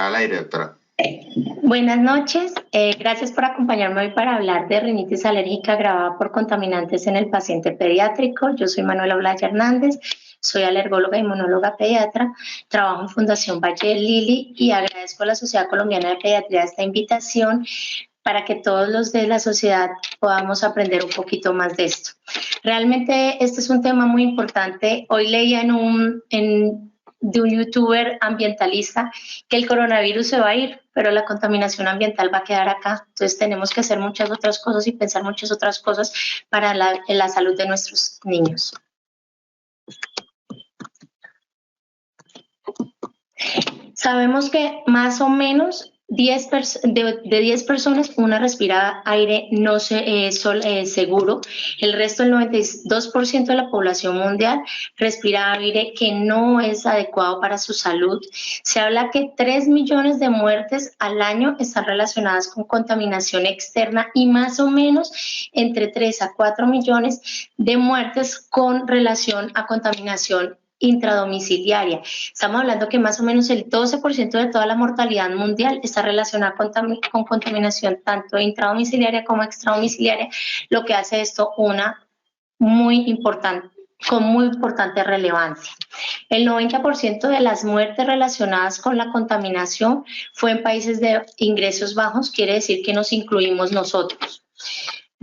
Al aire, doctora. Buenas noches, gracias por acompañarme hoy para hablar de rinitis alérgica agravada por contaminantes en el paciente pediátrico. Yo soy Manuela Blaya Hernández, soy alergóloga e inmunóloga pediatra, trabajo en Fundación Valle del Lili y agradezco a la Sociedad Colombiana de Pediatría esta invitación para que todos los de la sociedad podamos aprender un poquito más de esto. Realmente este es un tema muy importante. Hoy leía de un youtuber ambientalista que el coronavirus se va a ir, pero la contaminación ambiental va a quedar acá. Entonces tenemos que hacer muchas otras cosas y pensar muchas otras cosas para la salud de nuestros niños. Sabemos que más o menos de 10 personas, una respira aire no seguro. El resto, el 92% de la población mundial, respira aire que no es adecuado para su salud. Se habla que 3 millones de muertes al año están relacionadas con contaminación externa y más o menos entre 3 a 4 millones de muertes con relación a contaminación intradomiciliaria. Estamos hablando que más o menos el 12% de toda la mortalidad mundial está relacionada con contaminación tanto intradomiciliaria como extradomiciliaria, lo que hace esto una muy importante, con muy importante relevancia. El 90% de las muertes relacionadas con la contaminación fue en países de ingresos bajos, quiere decir que nos incluimos nosotros.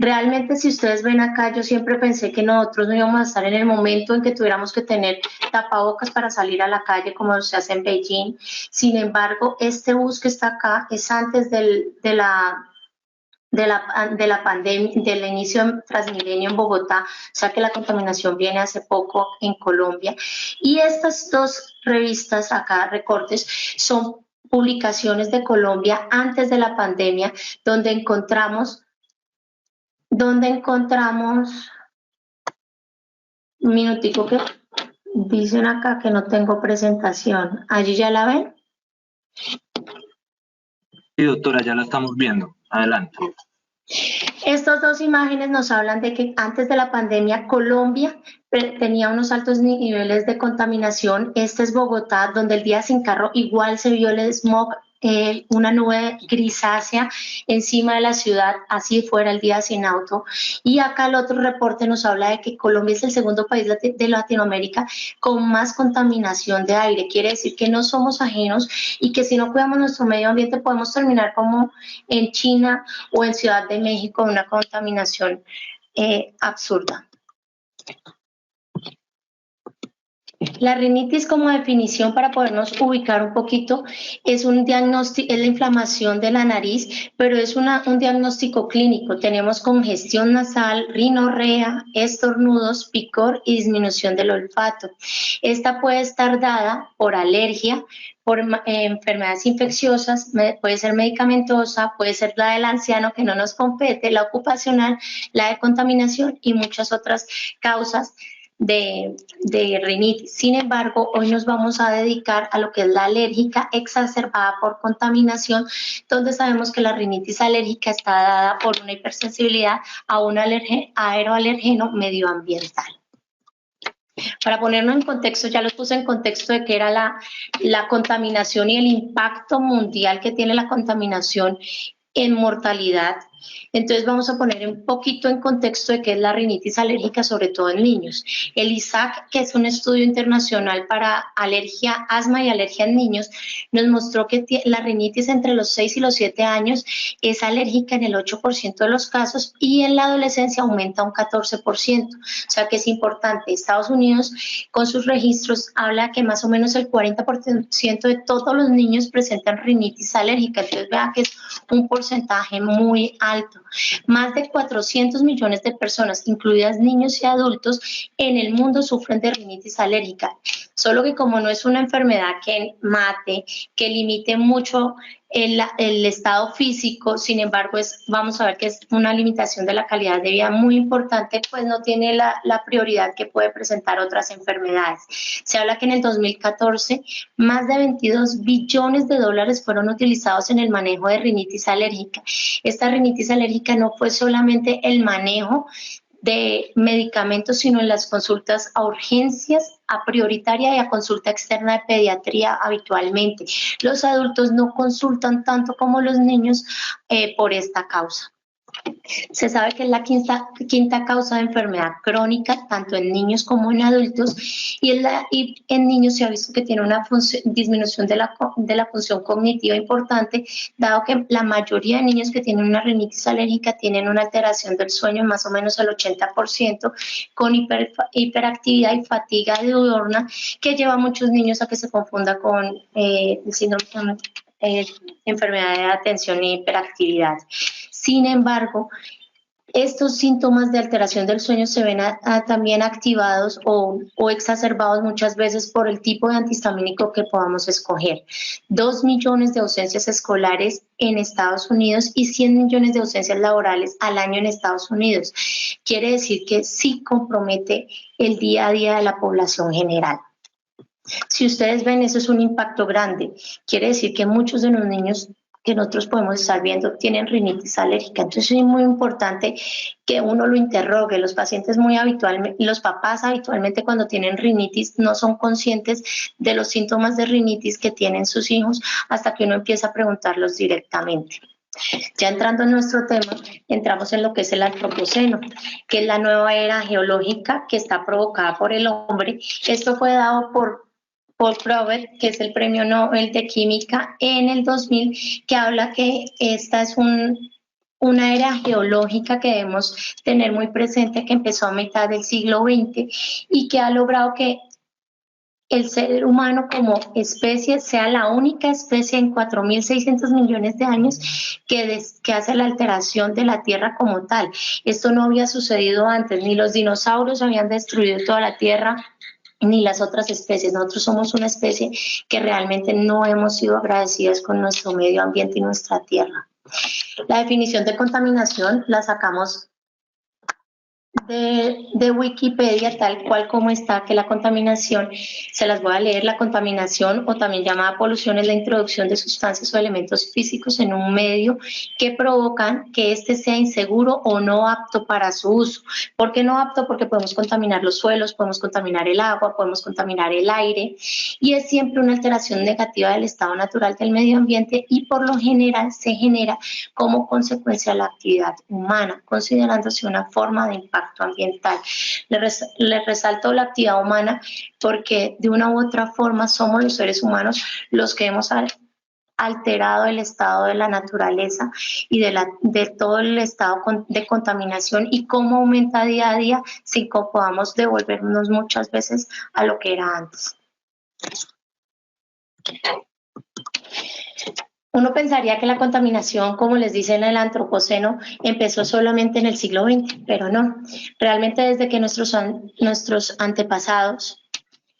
Realmente, si ustedes ven acá, yo siempre pensé que nosotros no íbamos a estar en el momento en que tuviéramos que tener tapabocas para salir a la calle como se hace en Beijing. Sin embargo, este bus que está acá es antes de la pandemia, del inicio de Transmilenio en Bogotá, o sea que la contaminación viene hace poco en Colombia. Y estas dos revistas acá, recortes, son publicaciones de Colombia antes de la pandemia, donde encontramos, un minutico que dicen acá que no tengo presentación. ¿Allí ya la ven? Sí, doctora, ya la estamos viendo. Adelante. Estas dos imágenes nos hablan de que antes de la pandemia Colombia tenía unos altos niveles de contaminación. Este es Bogotá, donde el día sin carro igual se vio el smog, una nube grisácea encima de la ciudad, así fuera el día sin auto. Y acá el otro reporte nos habla de que Colombia es el segundo país de Latinoamérica con más contaminación de aire. Quiere decir que no somos ajenos y que si no cuidamos nuestro medio ambiente podemos terminar como en China o en Ciudad de México, una contaminación absurda. La rinitis, como definición para podernos ubicar un poquito, es un diagnóstico, es la inflamación de la nariz, pero es un diagnóstico clínico. Tenemos congestión nasal, rinorrea, estornudos, picor y disminución del olfato. Esta puede estar dada por alergia, por enfermedades infecciosas, puede ser medicamentosa, puede ser la del anciano que no nos compete, la ocupacional, la de contaminación y muchas otras causas de rinitis. Sin embargo, hoy nos vamos a dedicar a lo que es la alérgica exacerbada por contaminación, donde sabemos que la rinitis alérgica está dada por una hipersensibilidad a un aeroalergeno medioambiental. Para ponernos en contexto, ya los puse en contexto de qué era la contaminación y el impacto mundial que tiene la contaminación en mortalidad. Entonces vamos a poner un poquito en contexto de qué es la rinitis alérgica, sobre todo en niños. El ISAC, que es un estudio internacional para alergia, asma y alergia en niños, nos mostró que la rinitis entre los 6 y los 7 años es alérgica en el 8% de los casos y en la adolescencia aumenta un 14%. O sea que es importante. Estados Unidos, con sus registros, habla que más o menos el 40% de todos los niños presentan rinitis alérgica. Entonces vean que es un porcentaje muy alto. Más de 400 millones de personas, incluidas niños y adultos, en el mundo sufren de rinitis alérgica. Solo que como no es una enfermedad que mate, que limite mucho el estado físico, sin embargo, vamos a ver que es una limitación de la calidad de vida muy importante, pues no tiene la prioridad que puede presentar otras enfermedades. Se habla que en el 2014 más de 22 billones de dólares fueron utilizados en el manejo de rinitis alérgica. Esta rinitis alérgica no fue solamente el manejo de medicamentos, sino en las consultas a urgencias, a prioritaria y a consulta externa de pediatría habitualmente. Los adultos no consultan tanto como los niños por esta causa. Se sabe que es la quinta causa de enfermedad crónica, tanto en niños como en adultos, y en niños se ha visto que tiene una disminución de la función cognitiva importante, dado que la mayoría de niños que tienen una rinitis alérgica tienen una alteración del sueño más o menos el 80%, con hiperactividad y fatiga diurna, que lleva a muchos niños a que se confunda con el síndrome enfermedad de atención e hiperactividad. Sin embargo, estos síntomas de alteración del sueño se ven también activados o exacerbados muchas veces por el tipo de antihistamínico que podamos escoger. 2 millones de ausencias escolares en Estados Unidos y 100 millones de ausencias laborales al año en Estados Unidos. Quiere decir que sí compromete el día a día de la población general. Si ustedes ven, eso es un impacto grande. Quiere decir que muchos de los niños que nosotros podemos estar viendo tienen rinitis alérgica. Entonces es muy importante que uno lo interrogue. Los pacientes los papás habitualmente cuando tienen rinitis no son conscientes de los síntomas de rinitis que tienen sus hijos hasta que uno empieza a preguntarlos directamente. Ya entrando en nuestro tema, entramos en lo que es el antropoceno, que es la nueva era geológica que está provocada por el hombre. Esto fue dado por Paul Probert, que es el premio Nobel de Química en el 2000, que habla que esta es una era geológica que debemos tener muy presente, que empezó a mitad del siglo XX y que ha logrado que el ser humano como especie sea la única especie en 4.600 millones de años que hace la alteración de la Tierra como tal. Esto no había sucedido antes, ni los dinosaurios habían destruido toda la Tierra, ni las otras especies. Nosotros somos una especie que realmente no hemos sido agradecidas con nuestro medio ambiente y nuestra tierra. La definición de contaminación la sacamos de Wikipedia, tal cual como está, que la contaminación, se las voy a leer. La contaminación, o también llamada polución, es la introducción de sustancias o elementos físicos en un medio que provocan que éste sea inseguro o no apto para su uso. ¿Por qué no apto? Porque podemos contaminar los suelos, podemos contaminar el agua, podemos contaminar el aire, y es siempre una alteración negativa del estado natural del medio ambiente y por lo general se genera como consecuencia de la actividad humana, considerándose una forma de impacto ambiental. Le resalto la actividad humana porque de una u otra forma somos los seres humanos los que hemos alterado el estado de la naturaleza y de todo el estado de contaminación y cómo aumenta día a día sin que podamos devolvernos muchas veces a lo que era antes. Uno pensaría que la contaminación, como les dicen en el antropoceno, empezó solamente en el siglo XX, pero no. Realmente desde que nuestros antepasados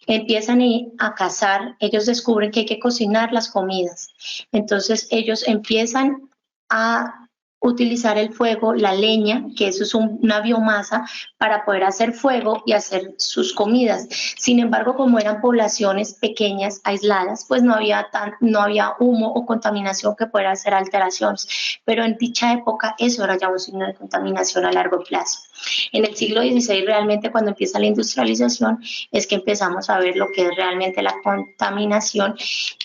empiezan a cazar, ellos descubren que hay que cocinar las comidas. Entonces ellos empiezan a utilizar el fuego, la leña, que eso es una biomasa, para poder hacer fuego y hacer sus comidas. Sin embargo, como eran poblaciones pequeñas, aisladas, pues no había humo o contaminación que pudiera hacer alteraciones. Pero en dicha época eso era ya un signo de contaminación a largo plazo. En el siglo XVI, realmente cuando empieza la industrialización, es que empezamos a ver lo que es realmente la contaminación,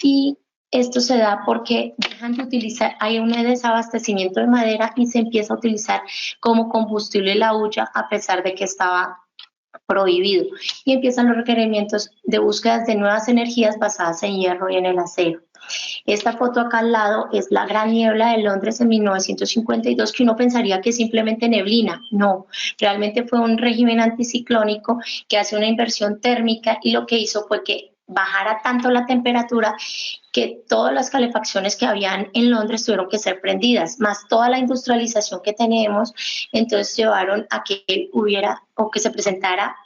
y esto se da porque dejan de utilizar, hay un desabastecimiento de madera y se empieza a utilizar como combustible la hulla a pesar de que estaba prohibido. Y empiezan los requerimientos de búsquedas de nuevas energías basadas en hierro y en el acero. Esta foto acá al lado es la Gran Niebla de Londres en 1952, que uno pensaría que es simplemente neblina. No, realmente fue un régimen anticiclónico que hace una inversión térmica y lo que hizo fue que bajara tanto la temperatura que todas las calefacciones que habían en Londres tuvieron que ser prendidas, más toda la industrialización que tenemos, entonces llevaron a que se presentara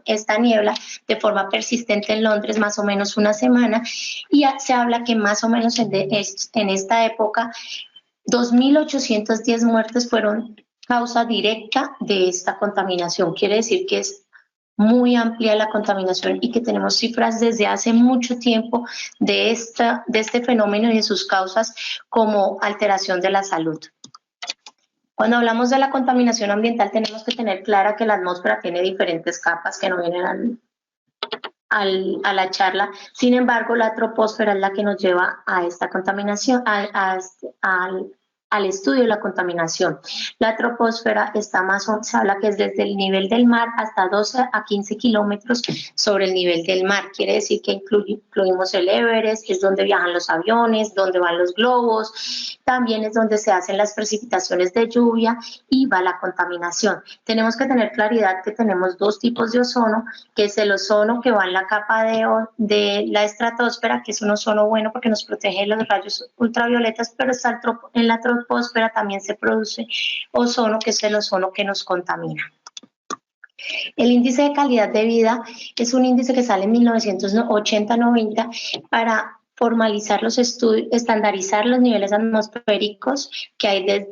esta niebla de forma persistente en Londres más o menos una semana, y se habla que más o menos en esta época 2.810 muertes fueron causa directa de esta contaminación. Quiere decir que es muy amplia la contaminación y que tenemos cifras desde hace mucho tiempo de este fenómeno y de sus causas como alteración de la salud. Cuando hablamos de la contaminación ambiental tenemos que tener clara que la atmósfera tiene diferentes capas que no vienen a la charla. Sin embargo, la troposfera es la que nos lleva a esta contaminación, al estudio de la contaminación. La troposfera está se habla que es desde el nivel del mar hasta 12 a 15 kilómetros sobre el nivel del mar. Quiere decir que incluimos el Everest, es donde viajan los aviones, donde van los globos, también es donde se hacen las precipitaciones de lluvia y va la contaminación. Tenemos que tener claridad que tenemos dos tipos de ozono, que es el ozono que va en la capa de la estratosfera, que es un ozono bueno porque nos protege de los rayos ultravioletas, pero está en la troposfera también se produce ozono, que es el ozono que nos contamina. El índice de calidad de vida es un índice que sale en 1980-90 para formalizar los estudios, estandarizar los niveles atmosféricos que hay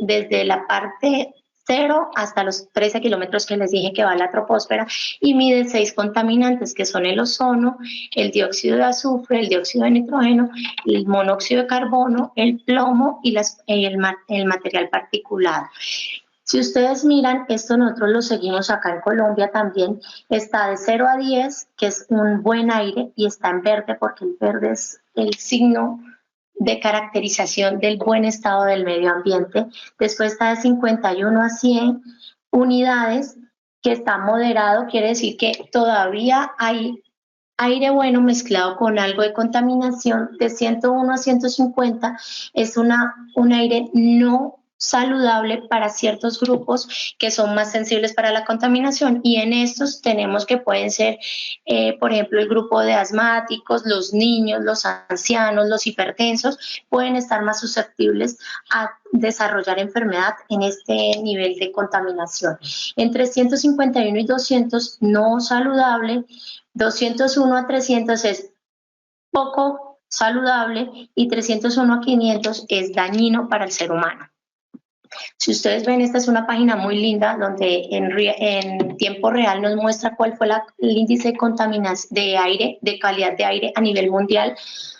desde la parte 0 hasta los 13 kilómetros que les dije que va la troposfera, y mide 6 contaminantes que son el ozono, el dióxido de azufre, el dióxido de nitrógeno, el monóxido de carbono, el plomo y el material particulado. Si ustedes miran, esto nosotros lo seguimos acá en Colombia también, está de 0 a 10, que es un buen aire, y está en verde porque el verde es el signo de caracterización del buen estado del medio ambiente. Después está de 51 a 100 unidades, que está moderado, quiere decir que todavía hay aire bueno mezclado con algo de contaminación. De 101 a 150 es un aire no saludable para ciertos grupos que son más sensibles para la contaminación, y en estos tenemos que pueden ser, por ejemplo, el grupo de asmáticos, los niños, los ancianos, los hipertensos, pueden estar más susceptibles a desarrollar enfermedad en este nivel de contaminación. Entre 151 y 200 no saludable, 201 a 300 es poco saludable y 301 a 500 es dañino para el ser humano. Si ustedes ven, esta es una página muy linda donde en tiempo real nos muestra cuál fue el índice de contaminación de aire, de calidad de aire a nivel mundial.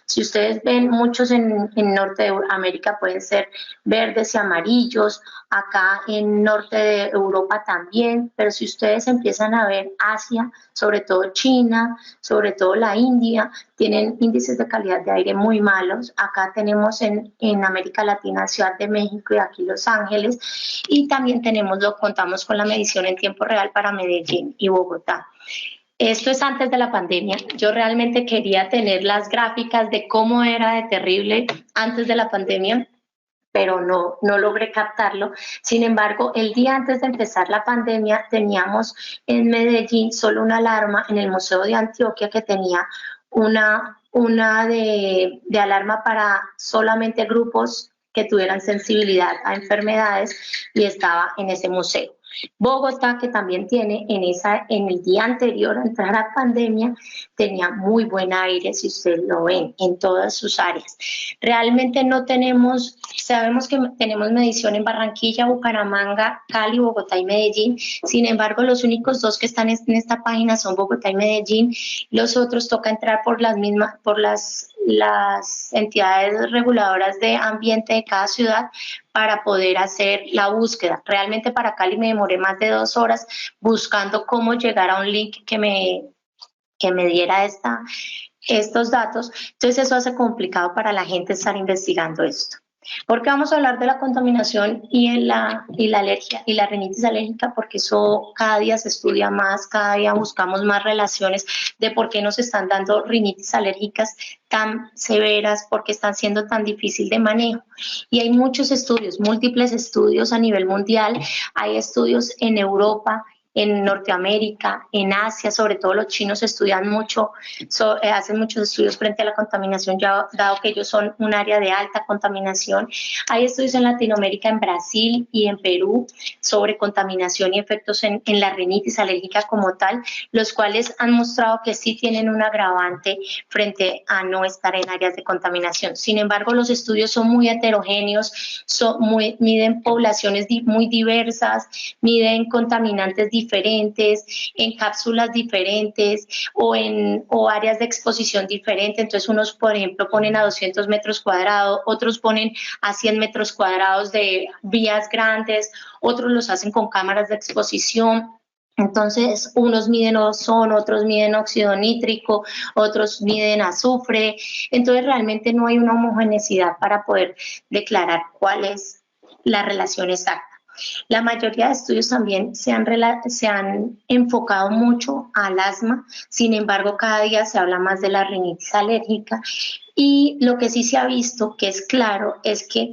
Si ustedes ven, muchos en Norte de América pueden ser verdes y amarillos, acá en Norte de Europa también, pero si ustedes empiezan a ver Asia, sobre todo China, sobre todo la India, tienen índices de calidad de aire muy malos. Acá tenemos en América Latina Ciudad de México y aquí Los Ángeles, y también contamos con la medición en tiempo real para Medellín y Bogotá. Esto es antes de la pandemia. Yo realmente quería tener las gráficas de cómo era de terrible antes de la pandemia, pero no logré captarlo. Sin embargo, el día antes de empezar la pandemia teníamos en Medellín solo una alarma en el Museo de Antioquia que tenía una de alarma para solamente grupos que tuvieran sensibilidad a enfermedades, y estaba en ese museo. Bogotá, que también tiene en el día anterior a entrar a pandemia, tenía muy buen aire, si ustedes lo ven, en todas sus áreas. Realmente no tenemos, sabemos que tenemos medición en Barranquilla, Bucaramanga, Cali, Bogotá y Medellín. Sin embargo, los únicos dos que están en esta página son Bogotá y Medellín. Los otros toca entrar por las entidades reguladoras de ambiente de cada ciudad para poder hacer la búsqueda. Realmente para Cali me demoré más de 2 horas buscando cómo llegar a un link que me diera estos datos. Entonces eso hace complicado para la gente estar investigando esto. Porque vamos a hablar de la contaminación y la alergia y la rinitis alérgica, porque eso cada día se estudia más, cada día buscamos más relaciones de por qué nos están dando rinitis alérgicas tan severas, porque están siendo tan difícil de manejo. Y hay muchos estudios, múltiples estudios a nivel mundial. Hay estudios en Europa, en Norteamérica, en Asia, sobre todo los chinos estudian mucho, hacen muchos estudios frente a la contaminación, ya dado que ellos son un área de alta contaminación. Hay estudios en Latinoamérica, en Brasil y en Perú, sobre contaminación y efectos en la rinitis alérgica como tal, los cuales han mostrado que sí tienen un agravante frente a no estar en áreas de contaminación. Sin embargo, los estudios son muy heterogéneos, miden poblaciones muy diversas, miden contaminantes diferentes, en cápsulas diferentes o áreas de exposición diferentes. Entonces unos, por ejemplo, ponen a 200 metros cuadrados, otros ponen a 100 metros cuadrados de vías grandes, otros los hacen con cámaras de exposición. Entonces, unos miden ozono, otros miden óxido nítrico, otros miden azufre. Entonces, realmente no hay una homogeneidad para poder declarar cuál es la relación exacta. La mayoría de estudios también se han enfocado mucho al asma, sin embargo, cada día se habla más de la rinitis alérgica y lo que sí se ha visto, que es claro, es que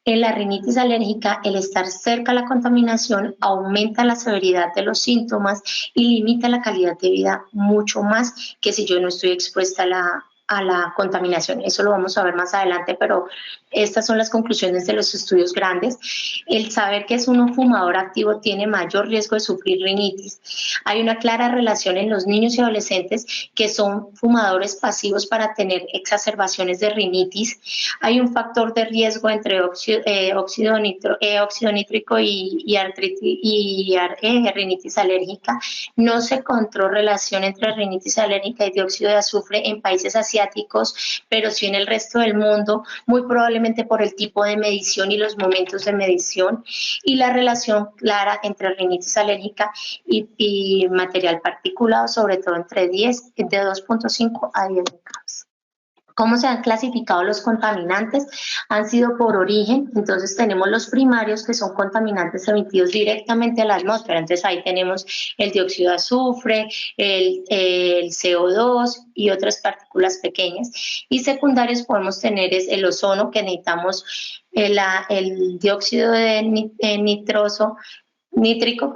en la rinitis alérgica, el estar cerca a la contaminación aumenta la severidad de los síntomas y limita la calidad de vida mucho más que si yo no estoy expuesta a la contaminación. Eso lo vamos a ver más adelante, pero estas son las conclusiones de los estudios grandes. El saber que es un fumador activo tiene mayor riesgo de sufrir rinitis. Hay una clara relación en los niños y adolescentes que son fumadores pasivos para tener exacerbaciones de rinitis. Hay un factor de riesgo entre óxido nítrico y rinitis alérgica. No se encontró relación entre rinitis alérgica y dióxido de azufre en países asiáticos, pero sí en el resto del mundo, muy probablemente por el tipo de medición y los momentos de medición, y la relación clara entre rinitis alérgica y material particulado, sobre todo de 2.5 a 10 micrones. ¿Cómo se han clasificado los contaminantes? Han sido por origen, entonces tenemos los primarios que son contaminantes emitidos directamente a la atmósfera, entonces ahí tenemos el dióxido de azufre, el CO2 y otras partículas pequeñas. Y secundarios podemos tener es el ozono, que necesitamos el dióxido de nítrico,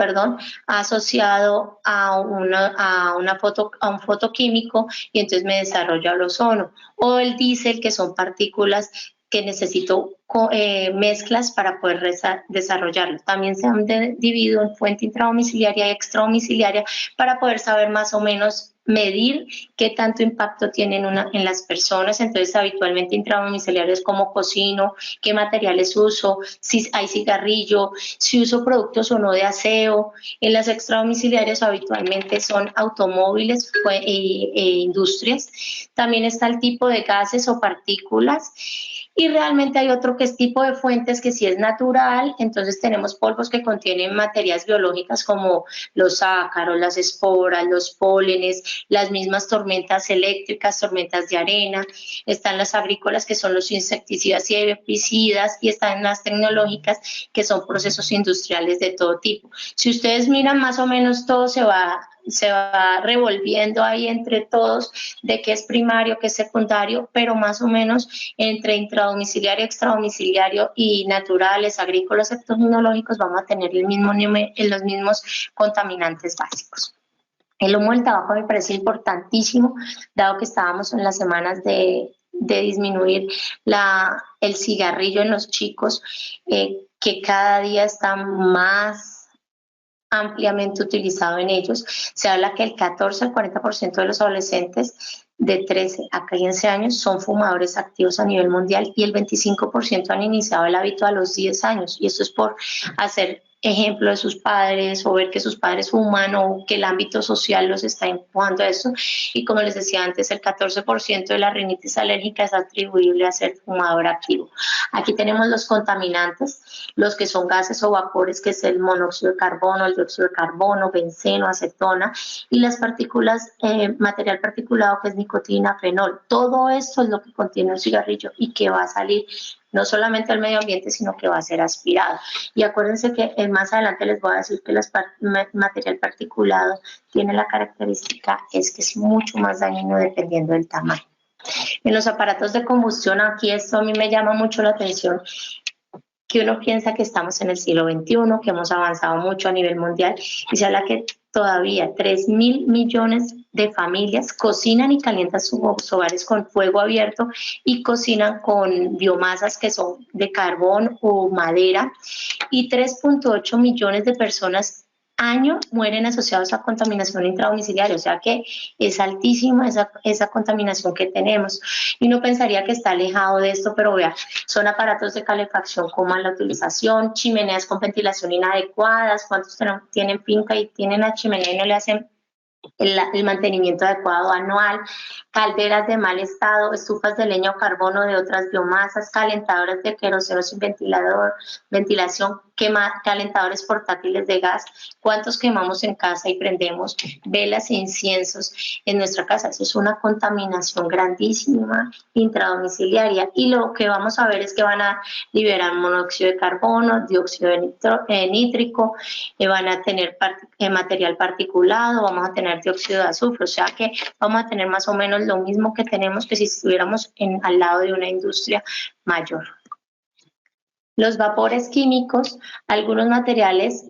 asociado a un fotoquímico y entonces me desarrolla el ozono, o el diésel, que son partículas que necesito mezclas para poder desarrollarlo. También se han dividido en fuente intradomiciliaria y extradomiciliaria para poder saber más o menos medir qué tanto impacto tienen en las personas. Entonces, habitualmente intradomiciliarios como cocino, qué materiales uso, si hay cigarrillo, si uso productos o no de aseo. En las extradomiciliarias habitualmente son automóviles e industrias. También está el tipo de gases o partículas. Y realmente hay otro que es tipo de fuentes que sí es natural, entonces tenemos polvos que contienen materias biológicas como los ácaros, las esporas, los pólenes, las mismas tormentas eléctricas, tormentas de arena, están las agrícolas que son los insecticidas y herbicidas, y están las tecnológicas que son procesos industriales de todo tipo. Si ustedes miran, más o menos todo se va revolviendo ahí entre todos de qué es primario, qué es secundario, pero más o menos entre intradomiciliario, extradomiciliario y naturales, agrícolas, tecnológicos vamos a tener los mismos contaminantes básicos. El humo del tabaco me parece importantísimo, dado que estábamos en las semanas de disminuir el cigarrillo en los chicos, que cada día está más ampliamente utilizado en ellos. Se habla que el 14 al 40% de los adolescentes de 13 a 15 años son fumadores activos a nivel mundial y el 25% han iniciado el hábito a los 10 años. Y esto es por hacer ejemplo de sus padres o ver que sus padres fuman o que el ámbito social los está empujando a eso. Y como les decía antes, el 14% de la rinitis alérgica es atribuible a ser fumador activo. Aquí tenemos los contaminantes, los que son gases o vapores, que es el monóxido de carbono, el dióxido de carbono, benceno, acetona, y las partículas, material particulado, que es nicotina, fenol. Todo esto es lo que contiene un cigarrillo y que va a salir no solamente al medio ambiente, sino que va a ser aspirado. Y acuérdense que más adelante les voy a decir que el material particulado tiene la característica es que es mucho más dañino dependiendo del tamaño. En los aparatos de combustión, aquí esto a mí me llama mucho la atención, que uno piensa que estamos en el siglo XXI, que hemos avanzado mucho a nivel mundial, y se habla que todavía 3.000 millones de familias cocinan y calientan sus hogares con fuego abierto y cocinan con biomasas que son de carbón o madera, y 3.8 millones de personas año mueren asociados a contaminación intradomiciliaria, o sea que es altísima esa contaminación que tenemos. Y uno pensaría que está alejado de esto, pero vea, son aparatos de calefacción como la utilización, chimeneas con ventilación inadecuadas, cuántos tienen finca y tienen la chimenea y no le hacen el mantenimiento adecuado anual, calderas de mal estado, estufas de leña o carbono de otras biomasas, calentadoras de queroseno sin ventilación, calentadores portátiles de gas, cuántos quemamos en casa y prendemos velas e inciensos en nuestra casa. Eso es una contaminación grandísima intradomiciliaria, y lo que vamos a ver es que van a liberar monóxido de carbono, dióxido de nítrico, van a tener material particulado, vamos a tener dióxido de azufre, o sea que vamos a tener más o menos lo mismo que tenemos que si estuviéramos al lado de una industria mayor. Los vapores químicos, algunos materiales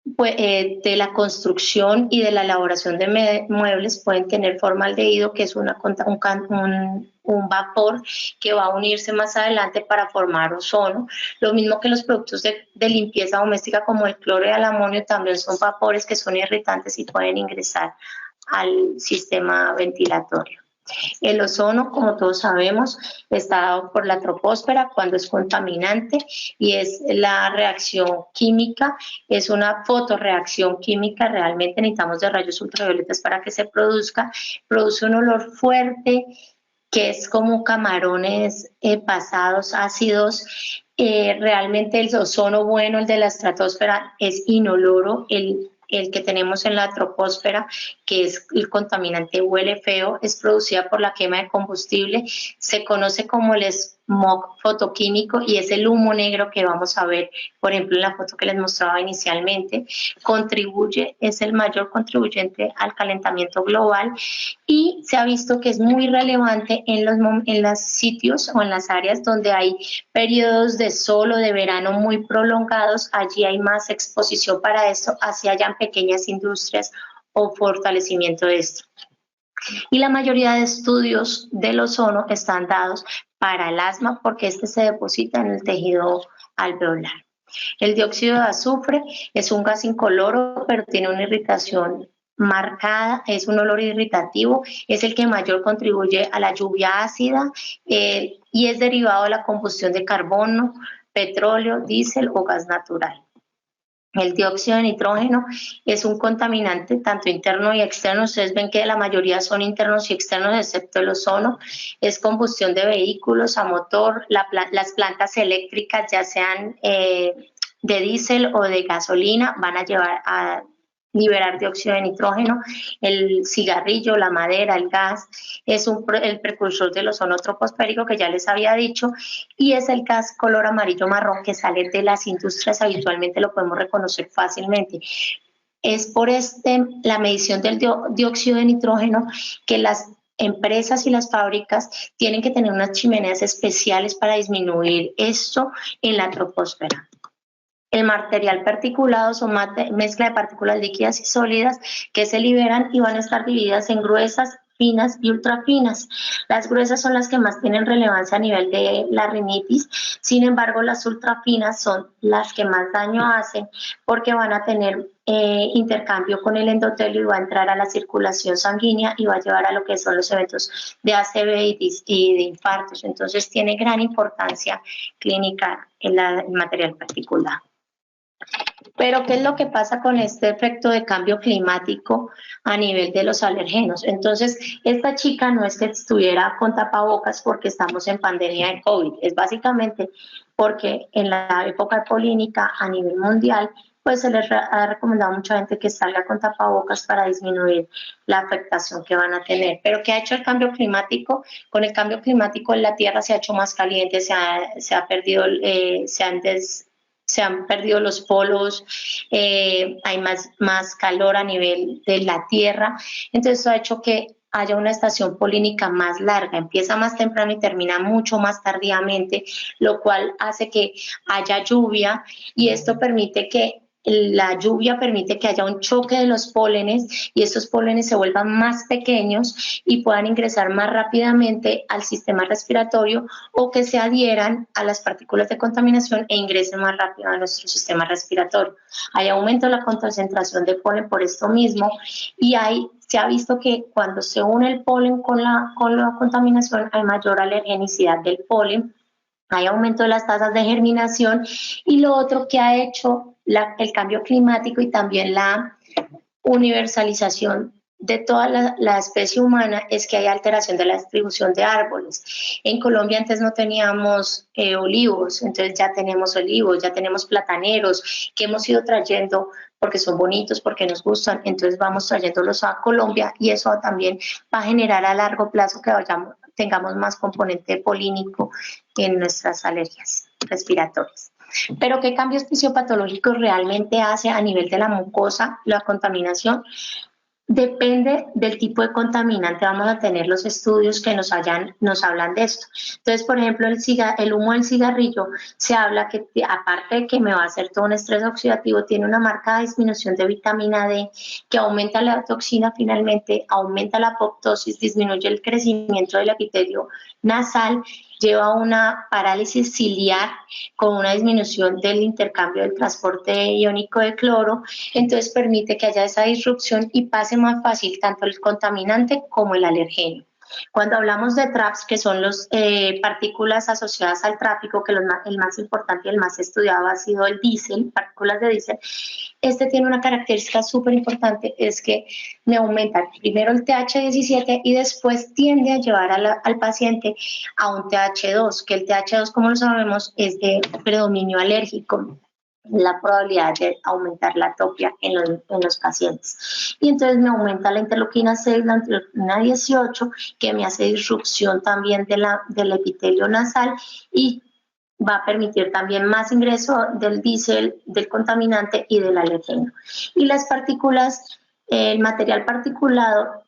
de la construcción y de la elaboración de muebles pueden tener formaldehído, que es un vapor que va a unirse más adelante para formar ozono. Lo mismo que los productos de limpieza doméstica como el cloro y el amonio también son vapores que son irritantes y pueden ingresar al sistema ventilatorio. El ozono, como todos sabemos, está dado por la troposfera cuando es contaminante, y es la reacción química, es una fotorreacción química, realmente necesitamos de rayos ultravioletas para que se produzca, produce un olor fuerte que es como camarones pasados, ácidos. Realmente el ozono bueno, el de la estratosfera, es inoloro, el que tenemos en la troposfera, que es el contaminante, huele feo, es producida por la quema de combustible, se conoce como el smog fotoquímico y es el humo negro que vamos a ver, por ejemplo, en la foto que les mostraba inicialmente. Es el mayor contribuyente al calentamiento global, y se ha visto que es muy relevante en los sitios o en las áreas donde hay periodos de sol o de verano muy prolongados. Allí hay más exposición para esto, así hayan pequeñas industrias o fortalecimiento de esto. Y la mayoría de estudios del ozono están dados para el asma, porque este se deposita en el tejido alveolar. El dióxido de azufre es un gas incoloro, pero tiene una irritación marcada, es un olor irritativo, es el que mayor contribuye a la lluvia ácida, y es derivado de la combustión de carbono, petróleo, diésel o gas natural. El dióxido de nitrógeno es un contaminante tanto interno y externo. Ustedes ven que la mayoría son internos y externos, excepto el ozono. Es combustión de vehículos a motor, las plantas eléctricas, ya sean de diésel o de gasolina, van a llevar a liberar dióxido de nitrógeno. El cigarrillo, la madera, el gas, es el precursor del ozono troposférico que ya les había dicho, y es el gas color amarillo marrón que sale de las industrias, habitualmente lo podemos reconocer fácilmente. Es por la medición del dióxido de nitrógeno que las empresas y las fábricas tienen que tener unas chimeneas especiales para disminuir esto en la troposfera. El material particulado son mezcla de partículas líquidas y sólidas que se liberan y van a estar divididas en gruesas, finas y ultrafinas. Las gruesas son las que más tienen relevancia a nivel de la rinitis, sin embargo las ultrafinas son las que más daño hacen, porque van a tener intercambio con el endotelio y va a entrar a la circulación sanguínea y va a llevar a lo que son los eventos de ACV y de infartos. Entonces tiene gran importancia clínica el material particulado. Pero, ¿qué es lo que pasa con este efecto de cambio climático a nivel de los alergenos? Entonces, esta chica no es que estuviera con tapabocas porque estamos en pandemia de COVID, es básicamente porque en la época polínica a nivel mundial, pues se les ha recomendado a mucha gente que salga con tapabocas para disminuir la afectación que van a tener. Pero ¿qué ha hecho el cambio climático? Con el cambio climático la Tierra se ha hecho más caliente, se ha perdido, se han perdido los polos, hay más calor a nivel de la Tierra. Entonces eso ha hecho que haya una estación polínica más larga, empieza más temprano y termina mucho más tardíamente, lo cual hace que haya lluvia, y esto permite que la lluvia permite que haya un choque de los pólenes y estos pólenes se vuelvan más pequeños y puedan ingresar más rápidamente al sistema respiratorio o que se adhieran a las partículas de contaminación e ingresen más rápido a nuestro sistema respiratorio. Hay aumento de la concentración de polen por esto mismo y se ha visto que cuando se une el polen con la contaminación hay mayor alergenicidad del polen, hay aumento de las tasas de germinación y lo otro que ha hecho el cambio climático y también la universalización de toda la especie humana es que hay alteración de la distribución de árboles. En Colombia antes no teníamos olivos, entonces ya tenemos olivos, ya tenemos plataneros que hemos ido trayendo porque son bonitos, porque nos gustan, entonces vamos trayéndolos a Colombia y eso también va a generar a largo plazo que tengamos más componente polínico en nuestras alergias respiratorias. Pero ¿qué cambios fisiopatológicos realmente hace a nivel de la mucosa la contaminación? Depende del tipo de contaminante, vamos a tener los estudios que nos hablan de esto. Entonces, por ejemplo, el humo del cigarrillo, se habla que aparte de que me va a hacer todo un estrés oxidativo, tiene una marcada disminución de vitamina D, que aumenta la toxina finalmente, aumenta la apoptosis, disminuye el crecimiento del epitelio nasal, lleva a una parálisis ciliar con una disminución del intercambio del transporte iónico de cloro, entonces permite que haya esa disrupción y pase más fácil tanto el contaminante como el alergeno. Cuando hablamos de TRAPS, que son las partículas asociadas al tráfico, que el más importante y el más estudiado ha sido el diésel, partículas de diésel, este tiene una característica súper importante, es que me aumenta primero el TH17 y después tiende a llevar al paciente a un TH2, que el TH2, como lo sabemos, es de predominio alérgico, la probabilidad de aumentar la atopia en los pacientes. Y entonces me aumenta la interleuquina 6, la interleuquina 18, que me hace disrupción también del epitelio nasal y va a permitir también más ingreso del diésel, del contaminante y del alergeno. Y las partículas, el material particulado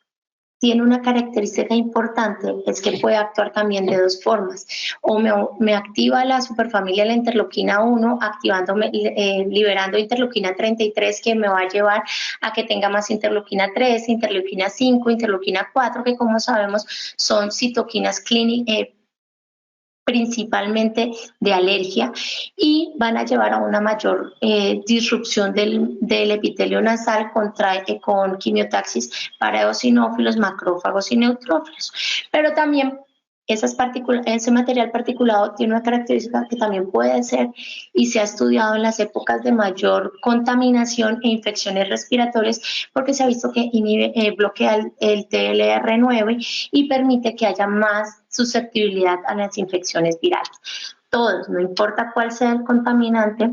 tiene una característica importante, es que puede actuar también de dos formas. O me activa la superfamilia de la interleuquina 1, liberando interleuquina 33, que me va a llevar a que tenga más interleuquina 3, interleuquina 5, interleuquina 4, que como sabemos son citoquinas clínicas, principalmente de alergia, y van a llevar a una mayor disrupción del epitelio nasal con quimiotaxis para eosinófilos, macrófagos y neutrófilos. Pero también ese material particulado tiene una característica que también puede ser y se ha estudiado en las épocas de mayor contaminación e infecciones respiratorias porque se ha visto que bloquea el TLR9 y permite que haya más susceptibilidad a las infecciones virales. Todos, no importa cuál sea el contaminante,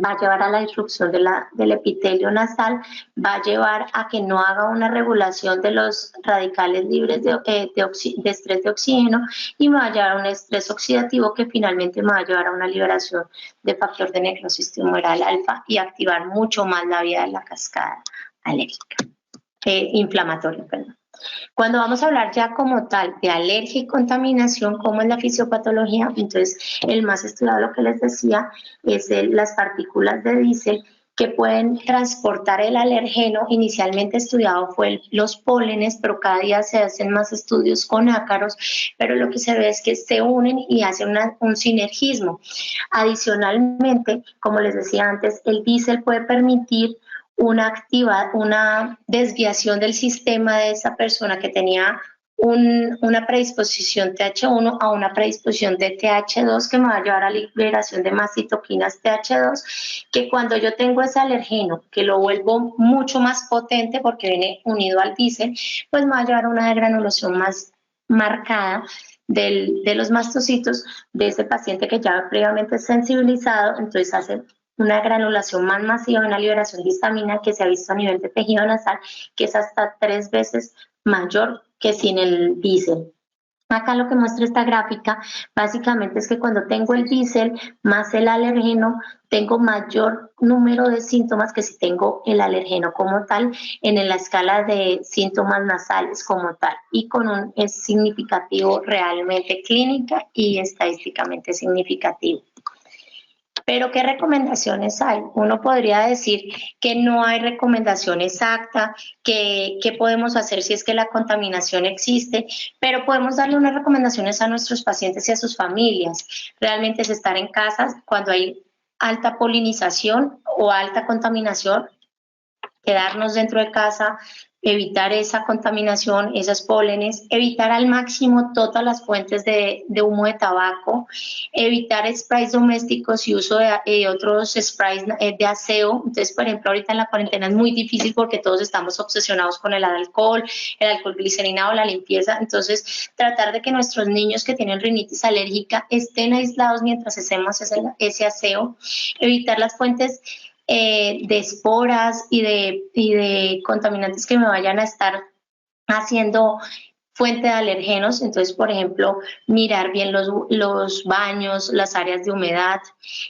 va a llevar a la disrupción del epitelio nasal, va a llevar a que no haga una regulación de los radicales libres de estrés de oxígeno y me va a llevar a un estrés oxidativo que finalmente me va a llevar a una liberación de factor de necrosis tumoral alfa y activar mucho más la vía de la cascada alérgica, inflamatoria, perdón. Cuando vamos a hablar ya como tal de alergia y contaminación, como es la fisiopatología, entonces el más estudiado, lo que les decía, es las partículas de diésel que pueden transportar el alergeno. Inicialmente estudiado fue los pólenes, pero cada día se hacen más estudios con ácaros, pero lo que se ve es que se unen y hacen un sinergismo. Adicionalmente, como les decía antes, el diésel puede permitir una desviación del sistema de esa persona que tenía una predisposición TH1 a una predisposición de TH2 que me va a llevar a la liberación de más citoquinas TH2, que cuando yo tengo ese alergeno, que lo vuelvo mucho más potente porque viene unido al diésel, pues me va a llevar a una degranulación más marcada de los mastocitos de ese paciente que ya previamente es sensibilizado, entonces hace una granulación más masiva, una liberación de histamina que se ha visto a nivel de tejido nasal, que es hasta 3 veces mayor que sin el diésel. Acá lo que muestra esta gráfica básicamente es que cuando tengo el diésel más el alergeno, tengo mayor número de síntomas que si tengo el alergeno como tal en la escala de síntomas nasales como tal y es significativo realmente clínica y estadísticamente significativo. Pero ¿qué recomendaciones hay? Uno podría decir que no hay recomendación exacta, que qué podemos hacer si es que la contaminación existe, pero podemos darle unas recomendaciones a nuestros pacientes y a sus familias. Realmente es estar en casa cuando hay alta polinización o alta contaminación, quedarnos dentro de casa, evitar esa contaminación, esos pólenes, evitar al máximo todas las fuentes de humo de tabaco, evitar sprays domésticos y uso de otros sprays de aseo. Entonces, por ejemplo, ahorita en la cuarentena es muy difícil porque todos estamos obsesionados con el alcohol glicerinado, la limpieza. Entonces, tratar de que nuestros niños que tienen rinitis alérgica estén aislados mientras hacemos ese aseo, evitar las fuentes de esporas y de contaminantes que me vayan a estar haciendo fuente de alergenos. Entonces, por ejemplo, mirar bien los baños, las áreas de humedad,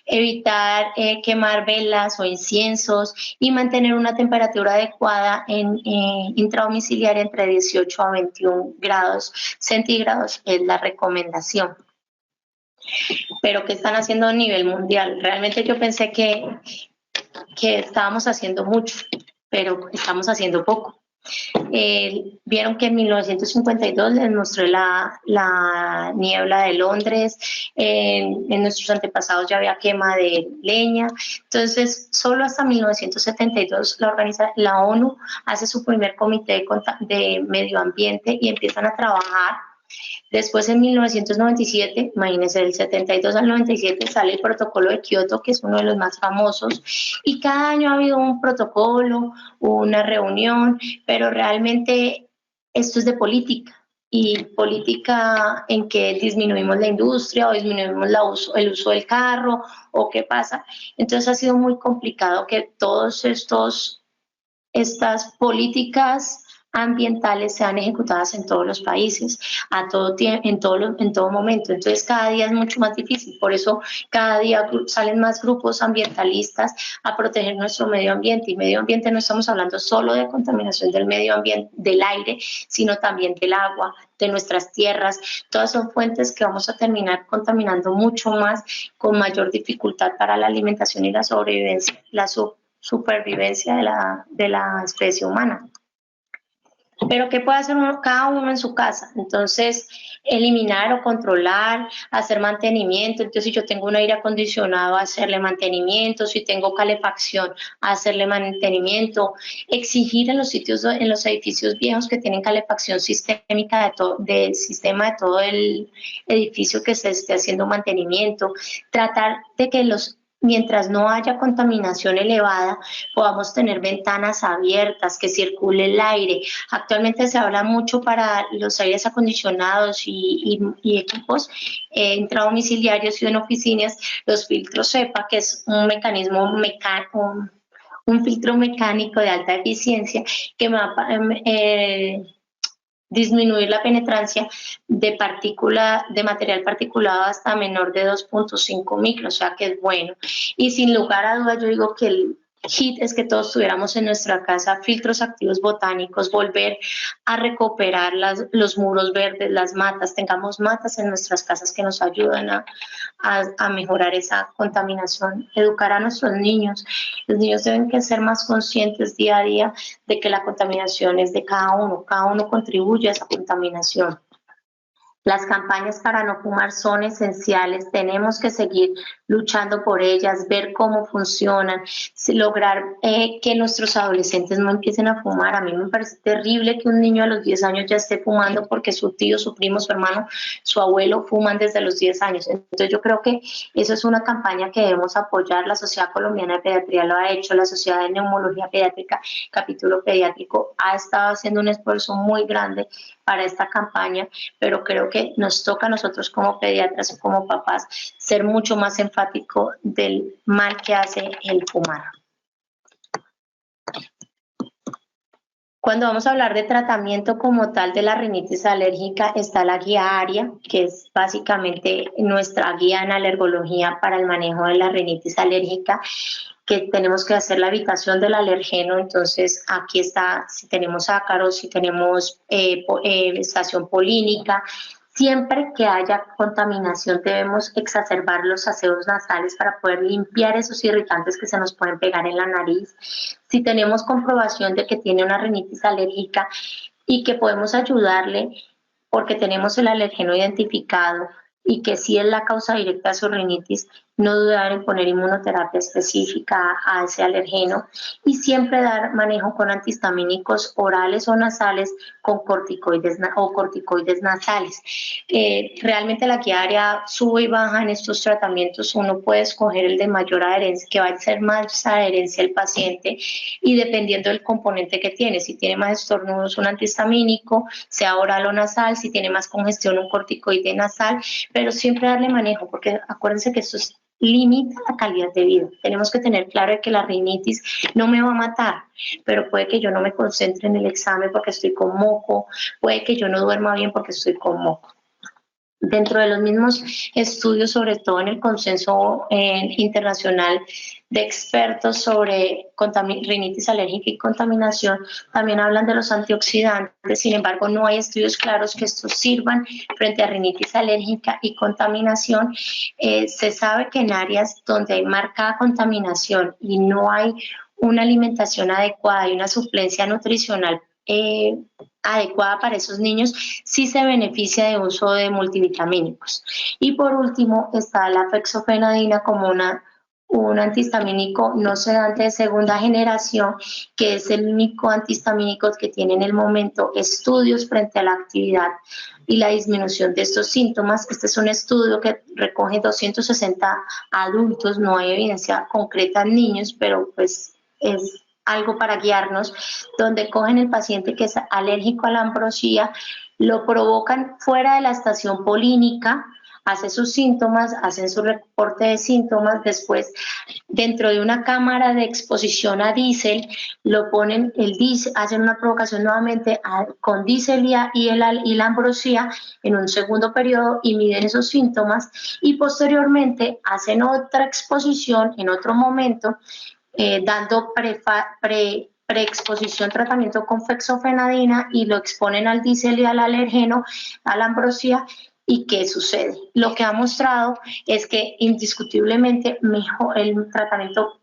evitar quemar velas o inciensos y mantener una temperatura adecuada intradomiciliaria entre 18 a 21 grados centígrados es la recomendación. Pero ¿qué están haciendo a nivel mundial? Realmente yo pensé que estábamos haciendo mucho, pero estamos haciendo poco. Vieron que en 1952 les mostré la niebla de Londres, en nuestros antepasados ya había quema de leña. Entonces solo hasta 1972 la ONU hace su primer comité de medio ambiente y empiezan a trabajar. Después, en 1997, imagínense, del 72 al 97 sale el protocolo de Kioto, que es uno de los más famosos, y cada año ha habido un protocolo, una reunión, pero realmente esto es de política, y política en que disminuimos la industria o disminuimos el uso del carro, o qué pasa. Entonces ha sido muy complicado que todas estas políticas ambientales sean ejecutadas en todos los países, en todo momento. Entonces cada día es mucho más difícil. Por eso cada día salen más grupos ambientalistas a proteger nuestro medio ambiente. Y medio ambiente no estamos hablando solo de contaminación del medio ambiente, del aire, sino también del agua, de nuestras tierras. Todas son fuentes que vamos a terminar contaminando mucho más, con mayor dificultad para la alimentación y la sobrevivencia, supervivencia de la especie humana. Pero ¿qué puede hacer cada uno en su casa? Entonces, eliminar o controlar, hacer mantenimiento. Entonces, si yo tengo un aire acondicionado, hacerle mantenimiento. Si tengo calefacción, hacerle mantenimiento. Exigir en los edificios viejos que tienen calefacción sistémica del sistema de todo el edificio que se esté haciendo mantenimiento. Tratar de que mientras no haya contaminación elevada, podamos tener ventanas abiertas, que circule el aire. Actualmente se habla mucho para los aires acondicionados y equipos intradomiciliarios y en oficinas, los filtros CEPA, que es un mecanismo mecánico, un filtro mecánico de alta eficiencia que va a disminuir la penetrancia de material particulado hasta menor de 2.5 micros, o sea que es bueno. Y sin lugar a dudas yo digo que el hit es que todos tuviéramos en nuestra casa filtros activos botánicos, volver a recuperar los muros verdes, las matas, tengamos matas en nuestras casas que nos ayuden a mejorar esa contaminación, educar a nuestros niños. Los niños deben que ser más conscientes día a día de que la contaminación es de cada uno contribuye a esa contaminación. Las campañas para no fumar son esenciales, tenemos que seguir luchando por ellas, ver cómo funcionan, lograr que nuestros adolescentes no empiecen a fumar. A mí me parece terrible que un niño a los 10 años ya esté fumando porque su tío, su primo, su hermano, su abuelo fuman desde los 10 años. Entonces yo creo que eso es una campaña que debemos apoyar. La Sociedad Colombiana de Pediatría lo ha hecho, la Sociedad de Neumología Pediátrica, capítulo pediátrico, ha estado haciendo un esfuerzo muy grande para esta campaña, pero creo que nos toca a nosotros como pediatras o como papás ser mucho más enfáticos del mal que hace el fumar. Cuando vamos a hablar de tratamiento como tal de la rinitis alérgica, está la guía ARIA, que es básicamente nuestra guía en alergología para el manejo de la rinitis alérgica, que tenemos que hacer la evitación del alergeno. Entonces aquí está, si tenemos ácaros, si tenemos estación polínica, Siempre que haya contaminación debemos exacerbar los aseos nasales para poder limpiar esos irritantes que se nos pueden pegar en la nariz. Si tenemos comprobación de que tiene una rinitis alérgica y que podemos ayudarle porque tenemos el alergeno identificado y que sí es la causa directa de su rinitis, no dudar en poner inmunoterapia específica a ese alergeno y siempre dar manejo con antihistamínicos orales o nasales con corticoides nasales. Realmente la guía área sube y baja en estos tratamientos. Uno puede escoger el de mayor adherencia, que va a ser más adherencia al paciente y dependiendo del componente que tiene. Si tiene más estornudos, un antihistamínico, sea oral o nasal. Si tiene más congestión, un corticoide nasal, pero siempre darle manejo porque acuérdense que esto limita la calidad de vida. Tenemos que tener claro que la rinitis no me va a matar, pero puede que yo no me concentre en el examen porque estoy con moco, puede que yo no duerma bien porque estoy con moco. Dentro de los mismos estudios, sobre todo en el consenso internacional de expertos sobre rinitis alérgica y contaminación, también hablan de los antioxidantes. Sin embargo, no hay estudios claros que estos sirvan frente a rinitis alérgica y contaminación. Se sabe que en áreas donde hay marcada contaminación y no hay una alimentación adecuada y una suplencia nutricional adecuada para esos niños, sí se beneficia de uso de multivitamínicos. Y por último está la fexofenadina como un antihistamínico no sedante de segunda generación, que es el único antihistamínico que tiene en el momento estudios frente a la actividad y la disminución de estos síntomas. Este es un estudio que recoge 260 adultos, no hay evidencia concreta en niños, pero pues es algo para guiarnos, donde cogen el paciente que es alérgico a la ambrosía, lo provocan fuera de la estación polínica, hace sus síntomas, hacen su reporte de síntomas, después dentro de una cámara de exposición a diésel, lo ponen el diésel, hacen una provocación nuevamente con diésel y la ambrosía en un segundo periodo y miden esos síntomas y posteriormente hacen otra exposición en otro momento dando preexposición tratamiento con fexofenadina y lo exponen al diésel y al alergeno, a la ambrosía. ¿Y qué sucede? Lo que ha mostrado es que indiscutiblemente mejor el tratamiento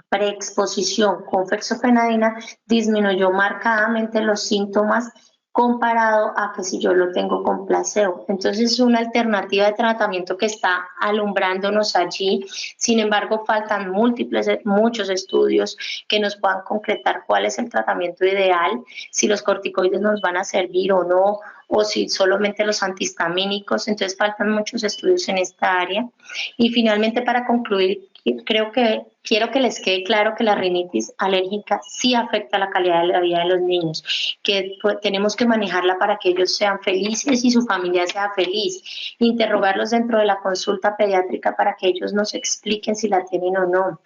preexposición con fexofenadina disminuyó marcadamente los síntomas comparado a que si yo lo tengo con placebo. Entonces es una alternativa de tratamiento que está alumbrándonos allí. Sin embargo, faltan muchos estudios que nos puedan concretar cuál es el tratamiento ideal, si los corticoides nos van a servir o no, o si solamente los antihistamínicos. Entonces faltan muchos estudios en esta área. Y finalmente, para concluir, quiero que les quede claro que la rinitis alérgica sí afecta la calidad de la vida de los niños, que tenemos que manejarla para que ellos sean felices y su familia sea feliz. Interrogarlos dentro de la consulta pediátrica para que ellos nos expliquen si la tienen o no.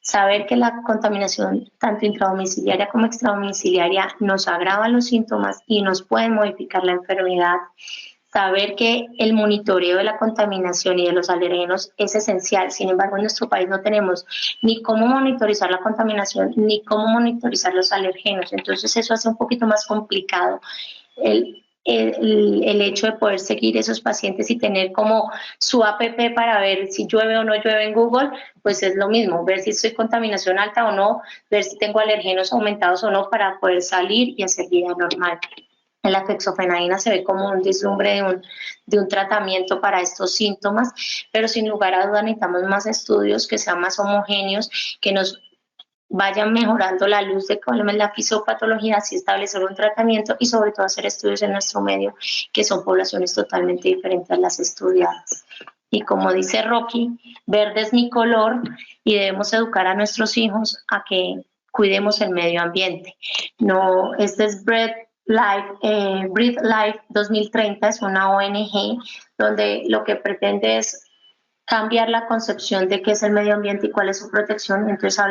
Saber que la contaminación tanto intradomiciliaria como extradomiciliaria nos agrava los síntomas y nos pueden modificar la enfermedad. Saber que el monitoreo de la contaminación y de los alergenos es esencial. Sin embargo, en nuestro país no tenemos ni cómo monitorizar la contaminación ni cómo monitorizar los alergenos. Entonces eso hace un poquito más complicado el hecho de poder seguir esos pacientes y tener como su app para ver si llueve o no llueve en Google, pues es lo mismo, ver si estoy contaminación alta o no, ver si tengo alergenos aumentados o no para poder salir y hacer vida normal. La fexofenadina se ve como un vislumbre de un tratamiento para estos síntomas, pero sin lugar a dudas necesitamos más estudios que sean más homogéneos, que nos vayan mejorando la luz de cuál es la fisiopatología, así establecer un tratamiento y sobre todo hacer estudios en nuestro medio, que son poblaciones totalmente diferentes a las estudiadas. Y como dice Rocky, verde es mi color y debemos educar a nuestros hijos a que cuidemos el medio ambiente. No, este es Breathe Life 2030, es una ONG donde lo que pretende es cambiar la concepción de qué es el medio ambiente y cuál es su protección. Entonces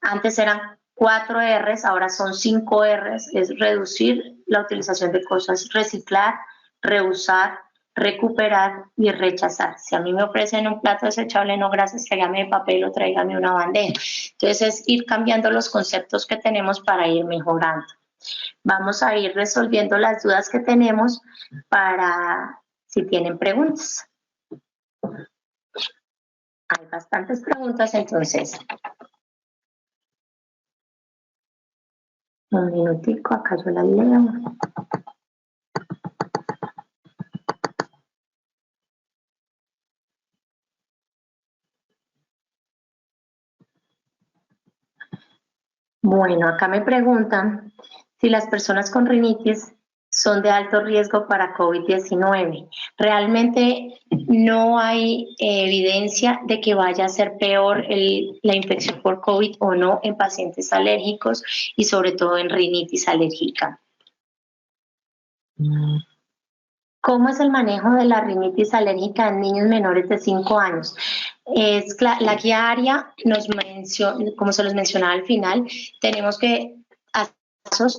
antes eran 4 R's, ahora son 5 R's, es reducir la utilización de cosas, reciclar, reusar, recuperar y rechazar. Si a mí me ofrecen un plato desechable, no gracias, tráigame de papel o tráigame una bandeja. Entonces es ir cambiando los conceptos que tenemos para ir mejorando. Vamos a ir resolviendo las dudas que tenemos para si tienen preguntas. Hay bastantes preguntas, entonces. Un minutico, acá yo las leo. Bueno, acá me preguntan si las personas con rinitis son de alto riesgo para COVID-19. Realmente no hay evidencia de que vaya a ser peor la infección por COVID o no en pacientes alérgicos y sobre todo en rinitis alérgica. ¿Cómo es el manejo de la rinitis alérgica en niños menores de 5 años? La guía ARIA nos menciona, como se los mencionaba al final, tenemos que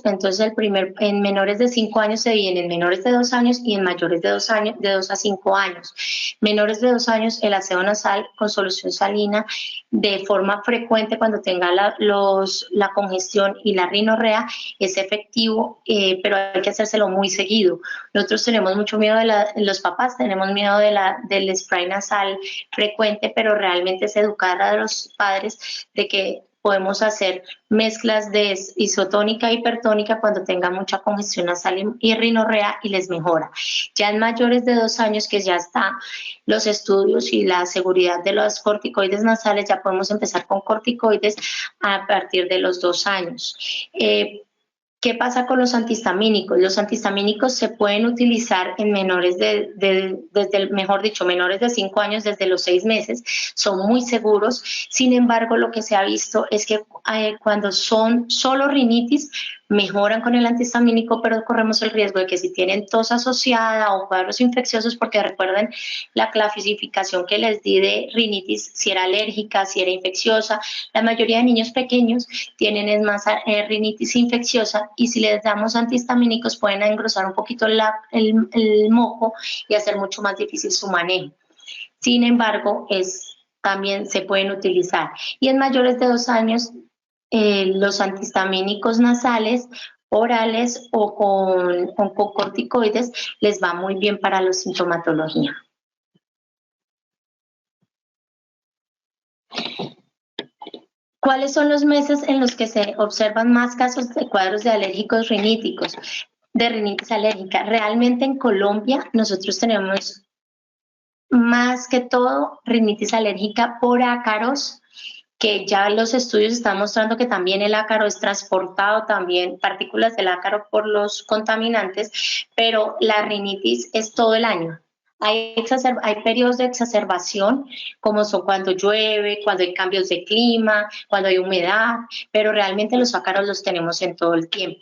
entonces en menores de 5 años se divide en menores de 2 años y en mayores de 2 años, de 2 a 5 años. Menores de 2 años, el aseo nasal con solución salina de forma frecuente cuando tenga la congestión y la rinorrea es efectivo, pero hay que hacérselo muy seguido. Nosotros tenemos mucho miedo los papás tenemos miedo del spray nasal frecuente, pero realmente es educar a los padres de que podemos hacer mezclas de isotónica e hipertónica cuando tenga mucha congestión nasal y rinorrea y les mejora. Ya en mayores de 2 años, que ya están los estudios y la seguridad de los corticoides nasales, ya podemos empezar con corticoides a partir de los 2 años. ¿Qué pasa con los antihistamínicos? Los antihistamínicos se pueden utilizar en menores menores de 5 años desde los 6 meses, son muy seguros. Sin embargo, lo que se ha visto es que cuando son solo rinitis, mejoran con el antihistamínico, pero corremos el riesgo de que si tienen tos asociada o cuadros infecciosos, porque recuerden la clasificación que les di de rinitis, si era alérgica, si era infecciosa, la mayoría de niños pequeños tienen más rinitis infecciosa y si les damos antihistamínicos pueden engrosar un poquito el moco y hacer mucho más difícil su manejo. Sin embargo, también se pueden utilizar. Y en mayores de 2 años, los antihistamínicos nasales, orales o con corticoides les va muy bien para la sintomatología. ¿Cuáles son los meses en los que se observan más casos de cuadros de alérgicos riníticos, de rinitis alérgica? Realmente en Colombia nosotros tenemos más que todo rinitis alérgica por ácaros, que ya los estudios están mostrando que también el ácaro es transportado, también partículas del ácaro por los contaminantes, pero la rinitis es todo el año. Hay periodos de exacerbación, como son cuando llueve, cuando hay cambios de clima, cuando hay humedad, pero realmente los ácaros los tenemos en todo el tiempo.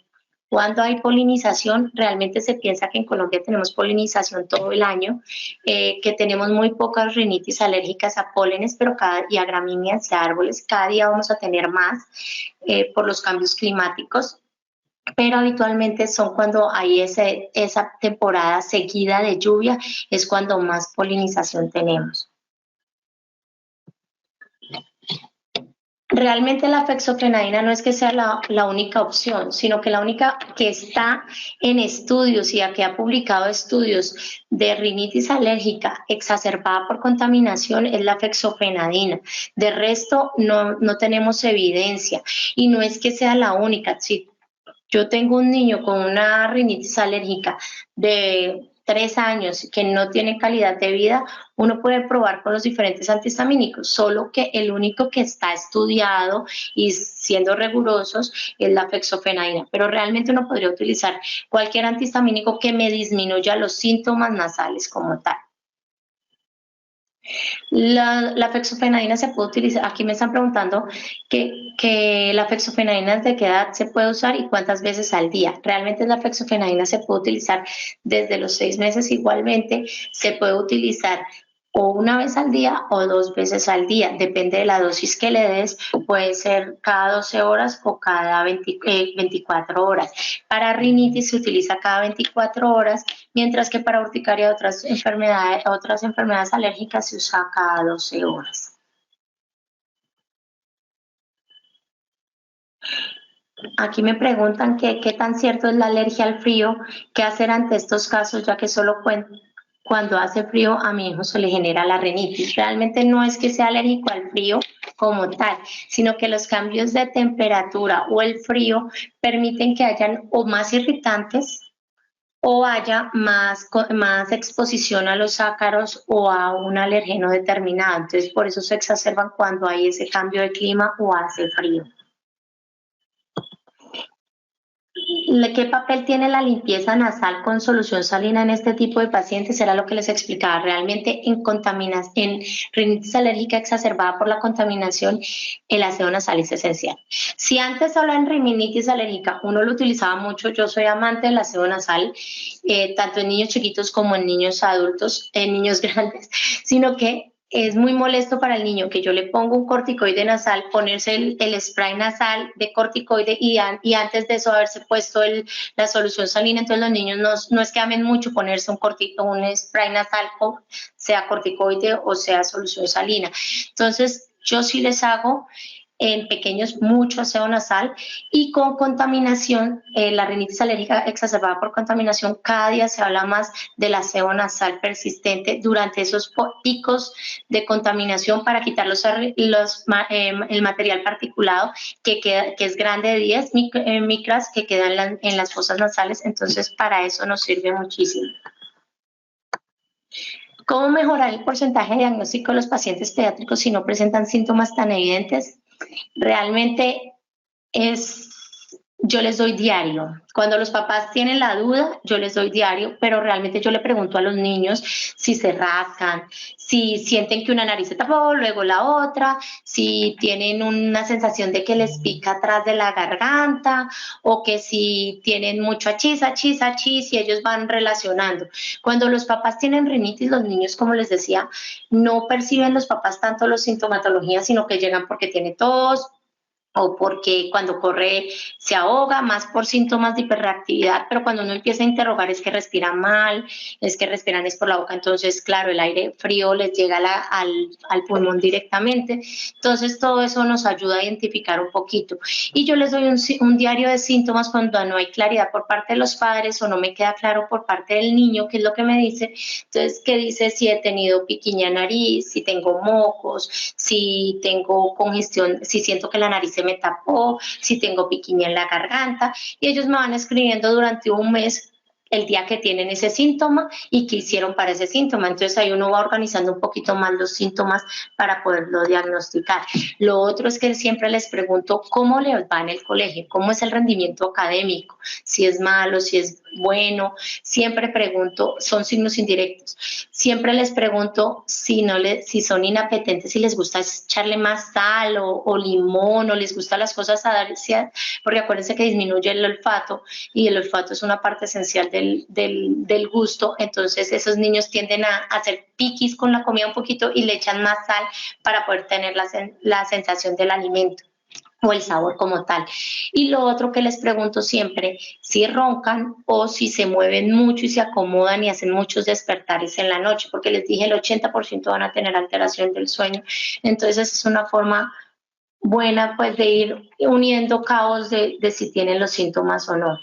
Cuando hay polinización, realmente se piensa que en Colombia tenemos polinización todo el año, que tenemos muy pocas rinitis alérgicas a pólenes y a gramíneas de árboles. Cada día vamos a tener más por los cambios climáticos, pero habitualmente son cuando hay esa temporada seguida de lluvia, es cuando más polinización tenemos. Realmente la fexofenadina no es que sea la única opción, sino que la única que está en estudios y que ha publicado estudios de rinitis alérgica exacerbada por contaminación es la fexofenadina. De resto, no tenemos evidencia y no es que sea la única. Si yo tengo un niño con una rinitis alérgica de 3 años que no tiene calidad de vida, uno puede probar con los diferentes antihistamínicos, solo que el único que está estudiado y siendo rigurosos es la fexofenadina, pero realmente uno podría utilizar cualquier antihistamínico que me disminuya los síntomas nasales como tal. La fexofenadina se puede utilizar, aquí me están preguntando que la fexofenadina de qué edad se puede usar y cuántas veces al día. Realmente la fexofenadina se puede utilizar desde los 6 meses igualmente, se puede utilizar o una vez al día o 2 veces al día, depende de la dosis que le des, puede ser cada 12 horas o cada 24 horas. Para rinitis se utiliza cada 24 horas, mientras que para urticaria otras enfermedades alérgicas se usa cada 12 horas. Aquí me preguntan qué tan cierto es la alergia al frío, qué hacer ante estos casos, ya que solo cuando hace frío a mi hijo se le genera la rinitis. Realmente no es que sea alérgico al frío como tal, sino que los cambios de temperatura o el frío permiten que hayan o más irritantes o haya más exposición a los ácaros o a un alergeno determinado. Entonces, por eso se exacerban cuando hay ese cambio de clima o hace frío. ¿Qué papel tiene la limpieza nasal con solución salina en este tipo de pacientes? Era lo que les explicaba. Realmente en rinitis alérgica exacerbada por la contaminación, el aseo nasal es esencial. Si antes solo en rinitis alérgica uno lo utilizaba mucho, yo soy amante del aseo nasal, tanto en niños chiquitos como en niños adultos, en niños grandes, sino que es muy molesto para el niño que yo le pongo un corticoide nasal, ponerse el spray nasal de corticoide y antes de eso haberse puesto la solución salina. Entonces los niños no es que amen mucho ponerse un spray nasal, sea corticoide o sea solución salina. Entonces yo sí les hago en pequeños mucho aseo nasal y con contaminación, la rinitis alérgica exacerbada por contaminación, cada día se habla más del aseo nasal persistente durante esos picos de contaminación para quitar el material particulado que es grande de 10 micras que quedan en las fosas nasales. Entonces para eso nos sirve muchísimo. ¿Cómo mejorar el porcentaje de diagnóstico de los pacientes pediátricos si no presentan síntomas tan evidentes? Realmente yo les doy diario. Cuando los papás tienen la duda, yo les doy diario, pero realmente yo le pregunto a los niños si se rascan, si sienten que una nariz se tapó, luego la otra, si tienen una sensación de que les pica atrás de la garganta o que si tienen mucho achis, y ellos van relacionando. Cuando los papás tienen rinitis, los niños, como les decía, no perciben los papás tanto la sintomatología, sino que llegan porque tiene tos, o porque cuando corre se ahoga, más por síntomas de hiperreactividad, pero cuando uno empieza a interrogar es que respiran mal, es que respiran es por la boca, entonces claro, el aire frío les llega al pulmón directamente, entonces todo eso nos ayuda a identificar un poquito. Y yo les doy un diario de síntomas cuando no hay claridad por parte de los padres o no me queda claro por parte del niño qué es lo que me dice, entonces qué dice si he tenido piquiña nariz, si tengo mocos, si tengo congestión, si siento que la nariz se me tapó, si tengo piquiña en la garganta, y ellos me van escribiendo durante un mes el día que tienen ese síntoma y qué hicieron para ese síntoma. Entonces ahí uno va organizando un poquito más los síntomas para poderlo diagnosticar. Lo otro es que siempre les pregunto cómo les va en el colegio, cómo es el rendimiento académico, si es malo, si es bueno. Siempre pregunto, son signos indirectos. Siempre les pregunto si son inapetentes, si les gusta echarle más sal o limón, o les gustan las cosas adolescentes, porque acuérdense que disminuye el olfato y el olfato es una parte esencial del gusto. Entonces esos niños tienden a hacer piquis con la comida un poquito y le echan más sal para poder tener la sensación del alimento o el sabor como tal. Y lo otro que les pregunto siempre, si roncan o si se mueven mucho y se acomodan y hacen muchos despertares en la noche, porque les dije el 80% van a tener alteración del sueño. Entonces es una forma buena pues de ir uniendo cabos de si tienen los síntomas o no.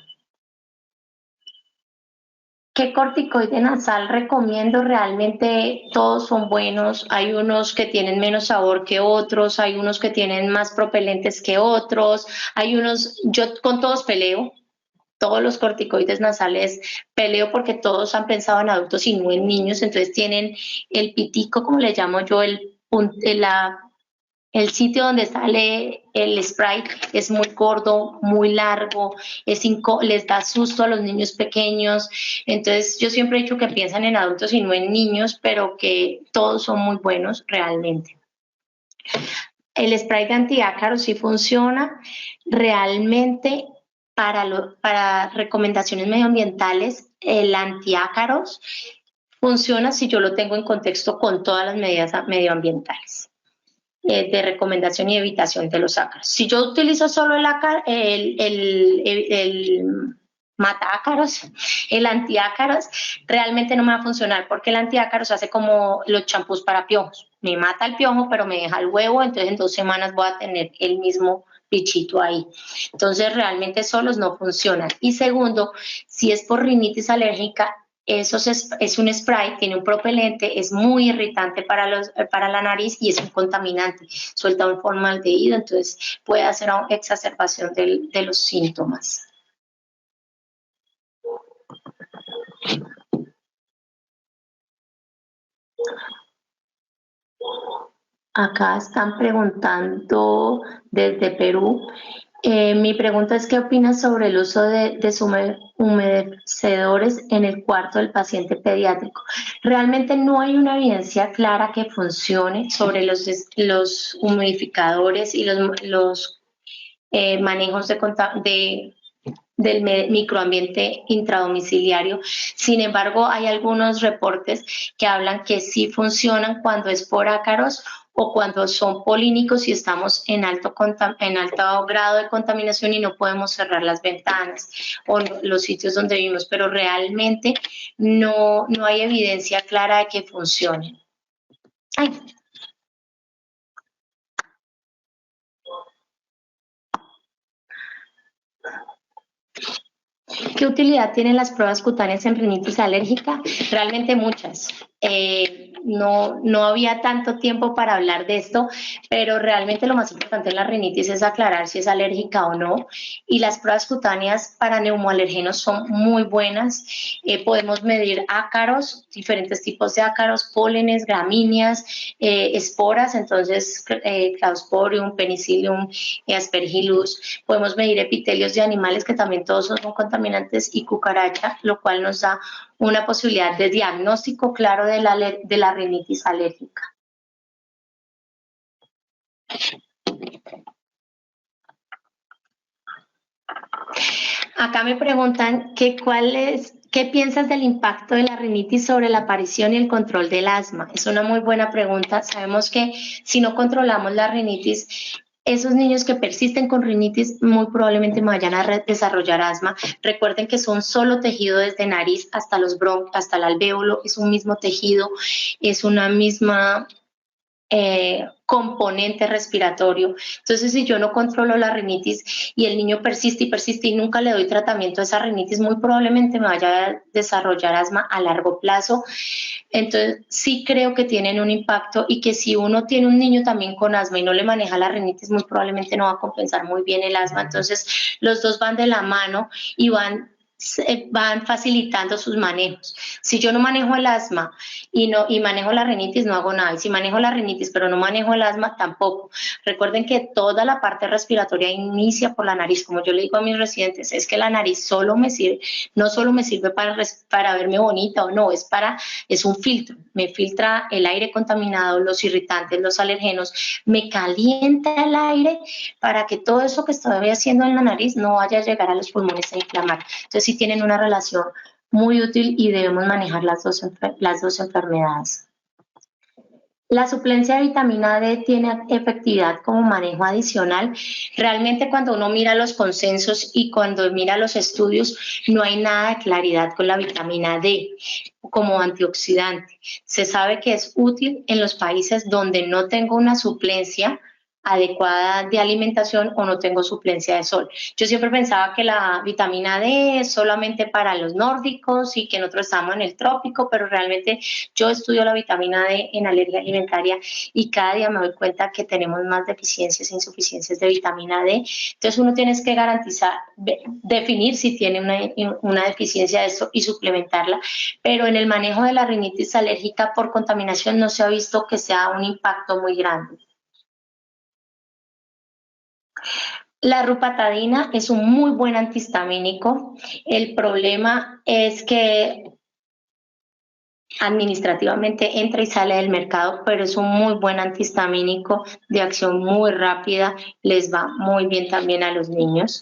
¿Qué corticoide nasal recomiendo? Realmente todos son buenos. Hay unos que tienen menos sabor que otros, hay unos que tienen más propelentes que otros, yo con todos peleo. Todos los corticoides nasales peleo porque todos han pensado en adultos y no en niños, entonces tienen el pitico, como le llamo yo, el sitio donde sale el spray es muy gordo, muy largo, les da susto a los niños pequeños. Entonces yo siempre he dicho que piensan en adultos y no en niños, pero que todos son muy buenos realmente. El spray de antiácaros sí funciona realmente para recomendaciones medioambientales. El antiácaros funciona si yo lo tengo en contexto con todas las medidas medioambientales de recomendación y evitación de los ácaros. Si yo utilizo solo el matácaros, el antiácaros, realmente no me va a funcionar porque el antiácaros hace como los champús para piojos. Me mata el piojo, pero me deja el huevo, entonces en 2 semanas voy a tener el mismo bichito ahí. Entonces, realmente solos no funcionan. Y segundo, si es por rinitis alérgica, eso es un spray, tiene un propelente, es muy irritante para la nariz y es un contaminante, suelta un formaldehído, entonces puede hacer una exacerbación de los síntomas. Acá están preguntando desde Perú. Mi pregunta es, ¿qué opinas sobre el uso de deshumedecedores en el cuarto del paciente pediátrico? Realmente no hay una evidencia clara que funcione sobre los humidificadores y los manejos del microambiente intradomiciliario. Sin embargo, hay algunos reportes que hablan que sí funcionan cuando es por ácaros o cuando son polínicos y estamos en alto grado de contaminación y no podemos cerrar las ventanas o los sitios donde vivimos, pero realmente no hay evidencia clara de que funcionen. Ay. ¿Qué utilidad tienen las pruebas cutáneas en rinitis alérgica? Realmente muchas. No había tanto tiempo para hablar de esto, pero realmente lo más importante en la rinitis es aclarar si es alérgica o no. Y las pruebas cutáneas para neumoalergenos son muy buenas. Podemos medir ácaros, diferentes tipos de ácaros, pólenes, gramíneas, esporas, entonces Cladosporium, Penicillium, Aspergillus. Podemos medir epitelios de animales que también todos son contaminantes y cucaracha, lo cual nos da una posibilidad de diagnóstico claro de la rinitis alérgica. Acá me preguntan qué piensas del impacto de la rinitis sobre la aparición y el control del asma. Es una muy buena pregunta. Sabemos que si no controlamos la rinitis, esos niños que persisten con rinitis muy probablemente vayan a desarrollar asma. Recuerden que son solo tejido desde nariz hasta los bronquios, hasta el alvéolo, es un mismo tejido, es una misma componente respiratorio. Entonces, si yo no controlo la rinitis y el niño persiste y nunca le doy tratamiento a esa rinitis, muy probablemente me vaya a desarrollar asma a largo plazo. Entonces, sí creo que tienen un impacto y que si uno tiene un niño también con asma y no le maneja la rinitis, muy probablemente no va a compensar muy bien el asma. Entonces, los dos van de la mano y van facilitando sus manejos. Si yo no manejo el asma y manejo la rinitis, no hago nada. Y si manejo la rinitis pero no manejo el asma, tampoco. Recuerden que toda la parte respiratoria inicia por la nariz. Como yo le digo a mis residentes, es que la nariz no solo me sirve para verme bonita o no, es un filtro. Me filtra el aire contaminado, los irritantes, los alergenos, me calienta el aire para que todo eso que estoy haciendo en la nariz no vaya a llegar a los pulmones a inflamar. Entonces sí tienen una relación muy útil y debemos manejar las dos enfermedades. La suplencia de vitamina D tiene efectividad como manejo adicional. Realmente cuando uno mira los consensos y cuando mira los estudios, no hay nada de claridad con la vitamina D como antioxidante. Se sabe que es útil en los países donde no tengo una suplencia adecuada de alimentación o no tengo suplencia de sol. Yo siempre pensaba que la vitamina D es solamente para los nórdicos y que nosotros estamos en el trópico, pero realmente yo estudio la vitamina D en alergia alimentaria y cada día me doy cuenta que tenemos más deficiencias e insuficiencias de vitamina D. Entonces uno tiene que garantizar, definir si tiene una deficiencia de esto y suplementarla, pero en el manejo de la rinitis alérgica por contaminación no se ha visto que sea un impacto muy grande. La rupatadina es un muy buen antihistamínico. El problema es que administrativamente entra y sale del mercado, pero es un muy buen antihistamínico de acción muy rápida. Les va muy bien también a los niños.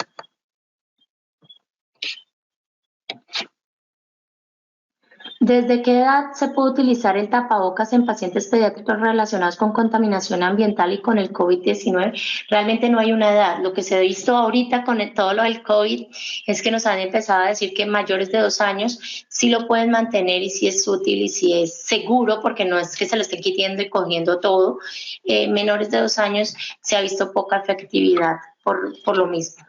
¿Desde qué edad se puede utilizar el tapabocas en pacientes pediátricos relacionados con contaminación ambiental y con el COVID-19? Realmente no hay una edad. Lo que se ha visto ahorita con todo lo del COVID es que nos han empezado a decir que mayores de 2 años sí lo pueden mantener y si es útil y si es seguro, porque no es que se lo estén quitando y cogiendo todo. Menores de 2 años se ha visto poca efectividad por lo mismo.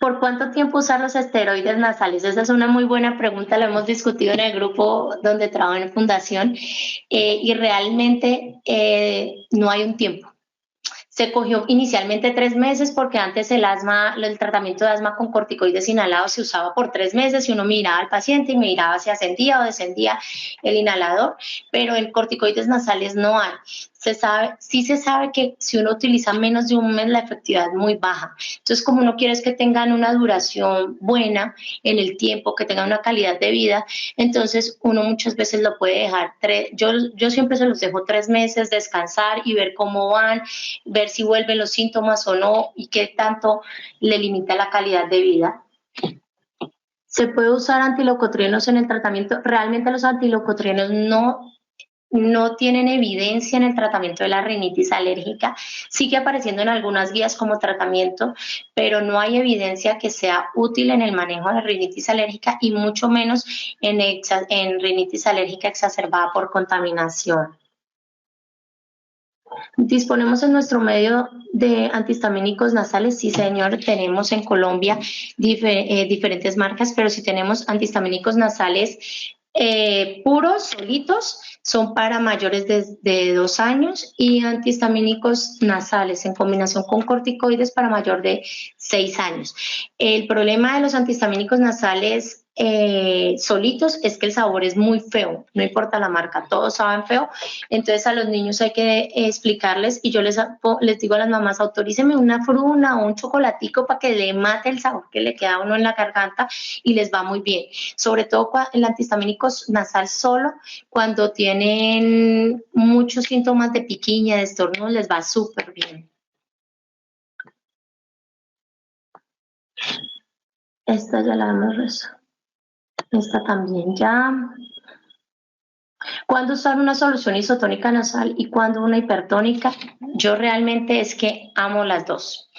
¿Por cuánto tiempo usar los esteroides nasales? Esa es una muy buena pregunta, la hemos discutido en el grupo donde trabajo en fundación y realmente no hay un tiempo. Se cogió inicialmente 3 meses porque antes el tratamiento de asma con corticoides inhalados se usaba por 3 meses y uno miraba al paciente y miraba si ascendía o descendía el inhalador, pero en corticoides nasales no hay. Sí se sabe que si uno utiliza menos de un mes la efectividad es muy baja. Entonces, como uno quiere es que tengan una duración buena en el tiempo, que tengan una calidad de vida, entonces uno muchas veces lo puede dejar. Yo siempre se los dejo 3 meses, descansar y ver cómo van, ver si vuelven los síntomas o no y qué tanto le limita la calidad de vida. ¿Se puede usar antileucotrienos en el tratamiento? Realmente los antileucotrienos no tienen evidencia en el tratamiento de la rinitis alérgica. Sigue apareciendo en algunas guías como tratamiento, pero no hay evidencia que sea útil en el manejo de rinitis alérgica y mucho menos en rinitis alérgica exacerbada por contaminación. ¿Disponemos en nuestro medio de antihistamínicos nasales? Sí, señor, tenemos en Colombia diferentes marcas, pero si tenemos antihistamínicos nasales puros, solitos, son para mayores de 2 años y antihistamínicos nasales en combinación con corticoides para mayor de 6 años. El problema de los antihistamínicos nasales solitos es que el sabor es muy feo, no importa la marca, todos saben feo, entonces a los niños hay que explicarles y yo les digo a las mamás, autorícenme una fruna o un chocolatico para que le mate el sabor que le queda a uno en la garganta y les va muy bien, sobre todo el antihistamínico nasal solo, cuando tienen muchos síntomas de piquiña, de estornudo, les va súper bien. Esta ya la hemos resuelto. Esta también ya. ¿Cuándo usar una solución isotónica nasal y cuándo una hipertónica? Yo realmente es que amo las dos.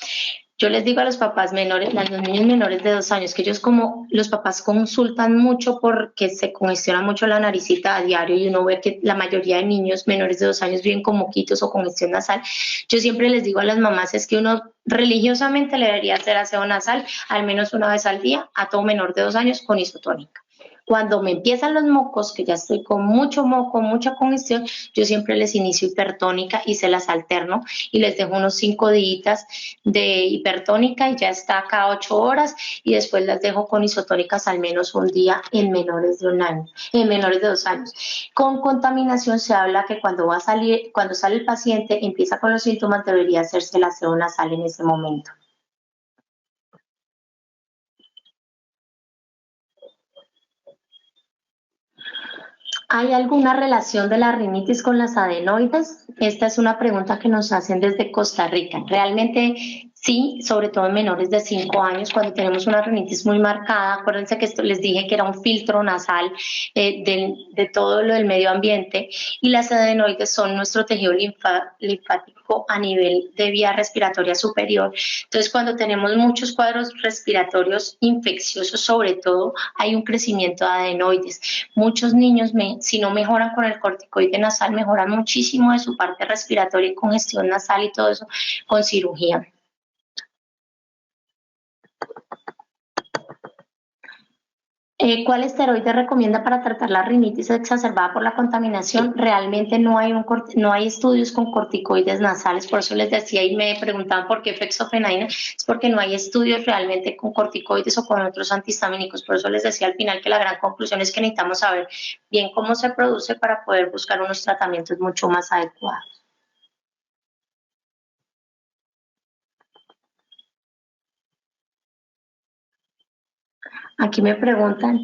Yo les digo a los papás menores, a los niños menores de 2 años, que ellos como los papás consultan mucho porque se congestiona mucho la naricita a diario y uno ve que la mayoría de niños menores de 2 años viven con moquitos o congestión nasal. Yo siempre les digo a las mamás es que uno religiosamente le debería hacer aseo nasal al menos una vez al día a todo menor de 2 años con isotónica. Cuando me empiezan los mocos, que ya estoy con mucho moco, mucha congestión, yo siempre les inicio hipertónica y se las alterno y les dejo unos 5 días de hipertónica y ya está cada 8 horas y después las dejo con isotónicas al menos un día en menores de 1 año, en menores de 2 años. Con contaminación se habla que cuando sale el paciente, empieza con los síntomas, debería hacerse el aseo nasal en ese momento. ¿Hay alguna relación de la rinitis con las adenoides? Esta es una pregunta que nos hacen desde Costa Rica. Realmente sí, sobre todo en menores de 5 años, cuando tenemos una rinitis muy marcada. Acuérdense que esto les dije que era un filtro nasal de todo lo del medio ambiente y las adenoides son nuestro tejido linfático a nivel de vía respiratoria superior. Entonces, cuando tenemos muchos cuadros respiratorios infecciosos, sobre todo, hay un crecimiento de adenoides. Muchos niños, si no mejoran con el corticoide nasal, mejoran muchísimo de su parte respiratoria y congestión nasal y todo eso con cirugía. ¿Cuál esteroide recomienda para tratar la rinitis exacerbada por la contaminación? Realmente no hay estudios con corticoides nasales, por eso les decía y me preguntaban por qué fexofenadina, es porque no hay estudios realmente con corticoides o con otros antihistamínicos, por eso les decía al final que la gran conclusión es que necesitamos saber bien cómo se produce para poder buscar unos tratamientos mucho más adecuados. Aquí me preguntan,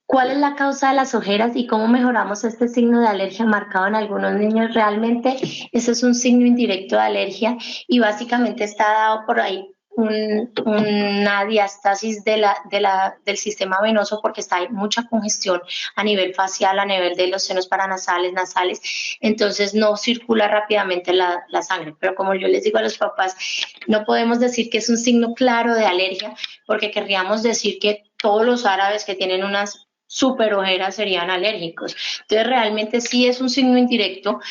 ¿cuál es la causa de las ojeras y cómo mejoramos este signo de alergia marcado en algunos niños? Realmente ese es un signo indirecto de alergia y básicamente está dado por ahí una diástasis del sistema venoso porque hay mucha congestión a nivel facial, a nivel de los senos paranasales, nasales, entonces no circula rápidamente la sangre. Pero como yo les digo a los papás, no podemos decir que es un signo claro de alergia porque querríamos decir que todos los árabes que tienen unas super ojeras serían alérgicos. Entonces realmente sí es un signo indirecto.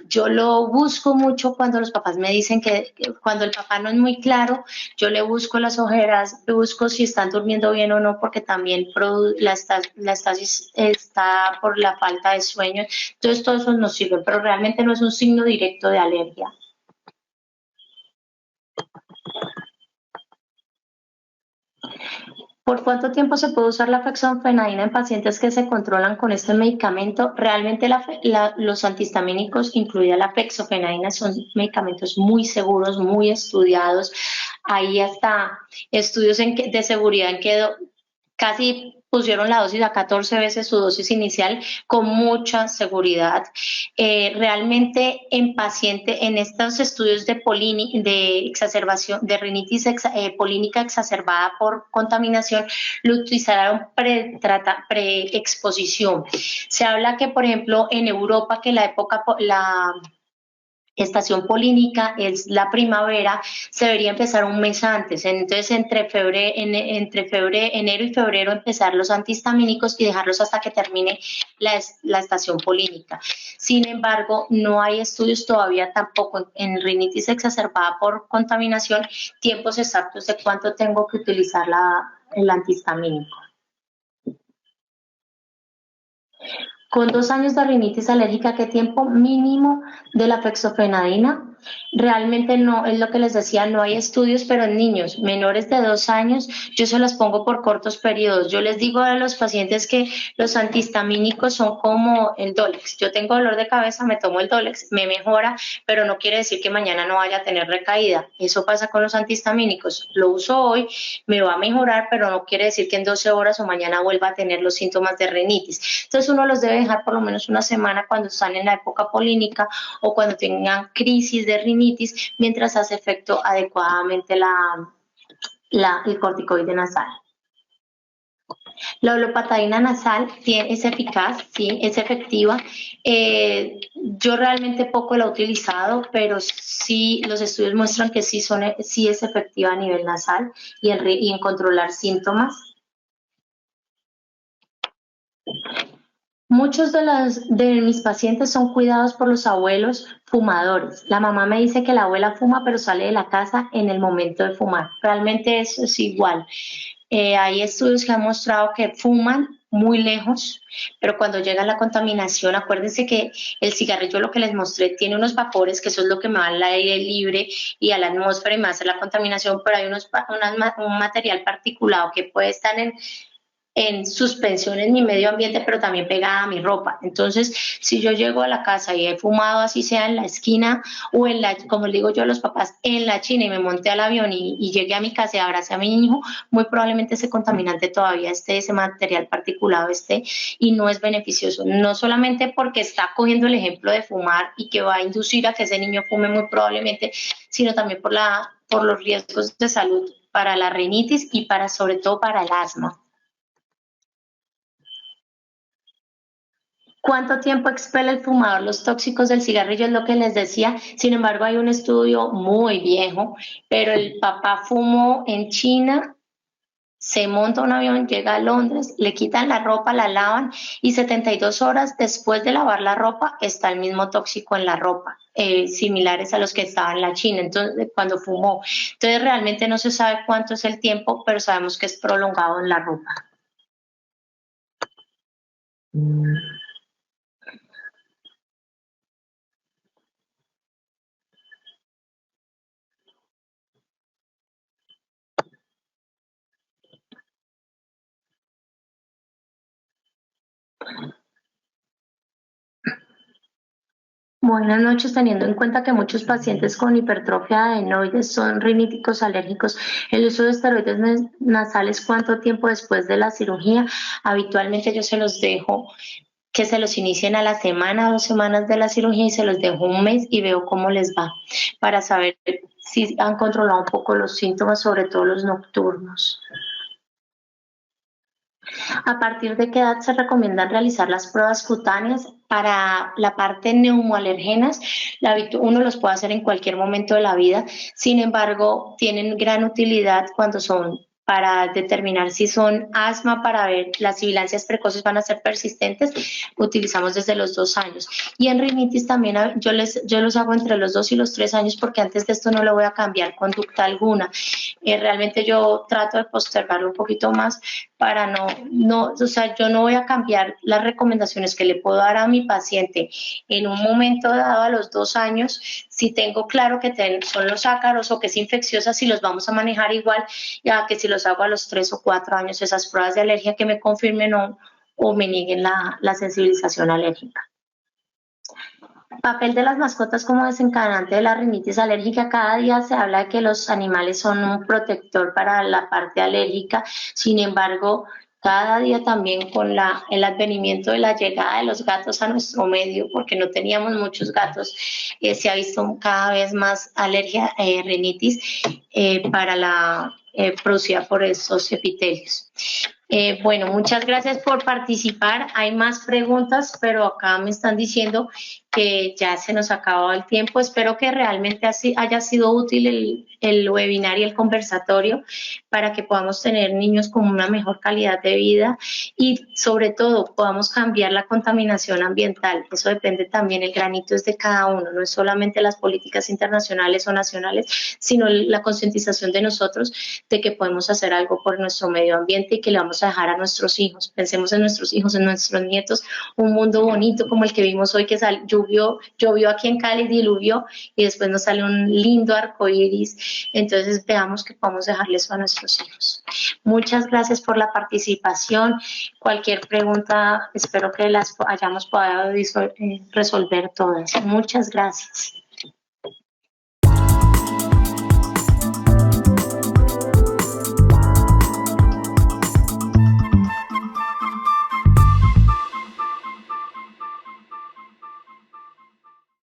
Yo lo busco mucho cuando los papás me dicen que cuando el papá no es muy claro, yo le busco las ojeras, le busco si están durmiendo bien o no, porque también la estasis está por la falta de sueño. Entonces todo eso nos sirve, pero realmente no es un signo directo de alergia. ¿Por cuánto tiempo se puede usar la fexofenadina en pacientes que se controlan con este medicamento? Realmente los antihistamínicos, incluida la fexofenadina, son medicamentos muy seguros, muy estudiados. Hay hasta estudios de seguridad en que casi pusieron la dosis a 14 veces su dosis inicial con mucha seguridad. Realmente en estos estudios de exacerbación, de rinitis polínica exacerbada por contaminación, lo utilizaron preexposición. Se habla que, por ejemplo, en Europa, que la estación polínica es la primavera, se debería empezar un mes antes. Entonces, entre enero y febrero empezar los antihistamínicos y dejarlos hasta que termine la estación polínica. Sin embargo, no hay estudios todavía tampoco en rinitis exacerbada por contaminación, tiempos exactos de cuánto tengo que utilizar el antihistamínico. Con 2 años de rinitis alérgica, ¿qué tiempo mínimo de la fexofenadina? Realmente no, es lo que les decía, no hay estudios, pero en niños menores de 2 años yo se los pongo por cortos periodos. Yo les digo a los pacientes que los antihistamínicos son como el Dolex. Yo tengo dolor de cabeza, me tomo el Dolex, me mejora, pero no quiere decir que mañana no vaya a tener recaída. Eso pasa con los antihistamínicos. Lo uso hoy, me va a mejorar, pero no quiere decir que en 12 horas o mañana vuelva a tener los síntomas de rinitis. Entonces uno los debe dejar por lo menos una semana cuando están en la época polínica o cuando tengan crisis de rinitis, mientras hace efecto adecuadamente el corticoide nasal. La olopatadina nasal es eficaz, sí, es efectiva. Yo realmente poco la he utilizado, pero sí los estudios muestran que sí es efectiva a nivel nasal y en controlar síntomas. Muchos de mis pacientes son cuidados por los abuelos fumadores. La mamá me dice que la abuela fuma, pero sale de la casa en el momento de fumar. Realmente eso es igual. Hay estudios que han mostrado que fuman muy lejos, pero cuando llega la contaminación, acuérdense que el cigarrillo, lo que les mostré, tiene unos vapores, que eso es lo que me va al aire libre y a la atmósfera y me hace la contaminación, pero hay un material particulado que puede estar en suspensión en mi medio ambiente, pero también pegada a mi ropa. Entonces, si yo llego a la casa y he fumado, así sea en la esquina o como le digo yo a los papás, en la China, y me monté al avión y llegué a mi casa y abracé a mi hijo, muy probablemente ese contaminante todavía esté, ese material particulado esté, y no es beneficioso. No solamente porque está cogiendo el ejemplo de fumar y que va a inducir a que ese niño fume muy probablemente, sino también por los riesgos de salud para la rinitis y sobre todo para el asma. ¿Cuánto tiempo expele el fumador los tóxicos del cigarrillo? Es lo que les decía. Sin embargo, hay un estudio muy viejo, pero el papá fumó en China, se monta un avión, llega a Londres, le quitan la ropa, la lavan y 72 horas después de lavar la ropa está el mismo tóxico en la ropa, similares a los que estaban en la China, entonces, cuando fumó. Entonces, realmente no se sabe cuánto es el tiempo, pero sabemos que es prolongado en la ropa. Buenas noches, teniendo en cuenta que muchos pacientes con hipertrofia de adenoides son riníticos alérgicos, el uso de esteroides nasales, ¿cuánto tiempo después de la cirugía? Habitualmente yo se los dejo que se los inicien a la semana, 2 semanas de la cirugía y se los dejo un mes y veo cómo les va para saber sí han controlado un poco los síntomas, sobre todo los nocturnos. ¿A partir de qué edad se recomiendan realizar las pruebas cutáneas? Para la parte neumoalergenas, uno los puede hacer en cualquier momento de la vida, sin embargo, tienen gran utilidad cuando son para determinar si son asma, para ver las sibilancias precoces van a ser persistentes, utilizamos desde los 2 años. Y en rinitis también yo los hago entre los 2 y los 3 años porque antes de esto no le voy a cambiar conducta alguna. Realmente yo trato de postergarlo un poquito más para o sea, yo no voy a cambiar las recomendaciones que le puedo dar a mi paciente en un momento dado a los 2 años, si tengo claro que son los ácaros o que es infecciosa, si los vamos a manejar igual, ya que si los hago a los 3 o 4 años, esas pruebas de alergia que me confirmen o me nieguen la sensibilización alérgica. Papel de las mascotas como desencadenante de la rinitis alérgica. Cada día se habla de que los animales son un protector para la parte alérgica, sin embargo, cada día también con el advenimiento de la llegada de los gatos a nuestro medio, porque no teníamos muchos gatos, se ha visto cada vez más alergia, rinitis producida por estos epitelios. Bueno, muchas gracias por participar. Hay más preguntas, pero acá me están diciendo que ya se nos acabó el tiempo. Espero que realmente haya sido útil el webinar y el conversatorio para que podamos tener niños con una mejor calidad de vida y sobre todo podamos cambiar la contaminación ambiental. Eso depende también, el granito es de cada uno, no es solamente las políticas internacionales o nacionales, sino la concientización de nosotros de que podemos hacer algo por nuestro medio ambiente y que le vamos a dejar a nuestros hijos. Pensemos en nuestros hijos, en nuestros nietos, un mundo bonito como el que vimos hoy, que llovió aquí en Cali, diluvió y después nos sale un lindo arco iris. Entonces veamos que podemos dejarle eso a nuestros hijos. Muchas gracias por la participación. Cualquier pregunta, espero que las hayamos podido resolver todas. Muchas gracias.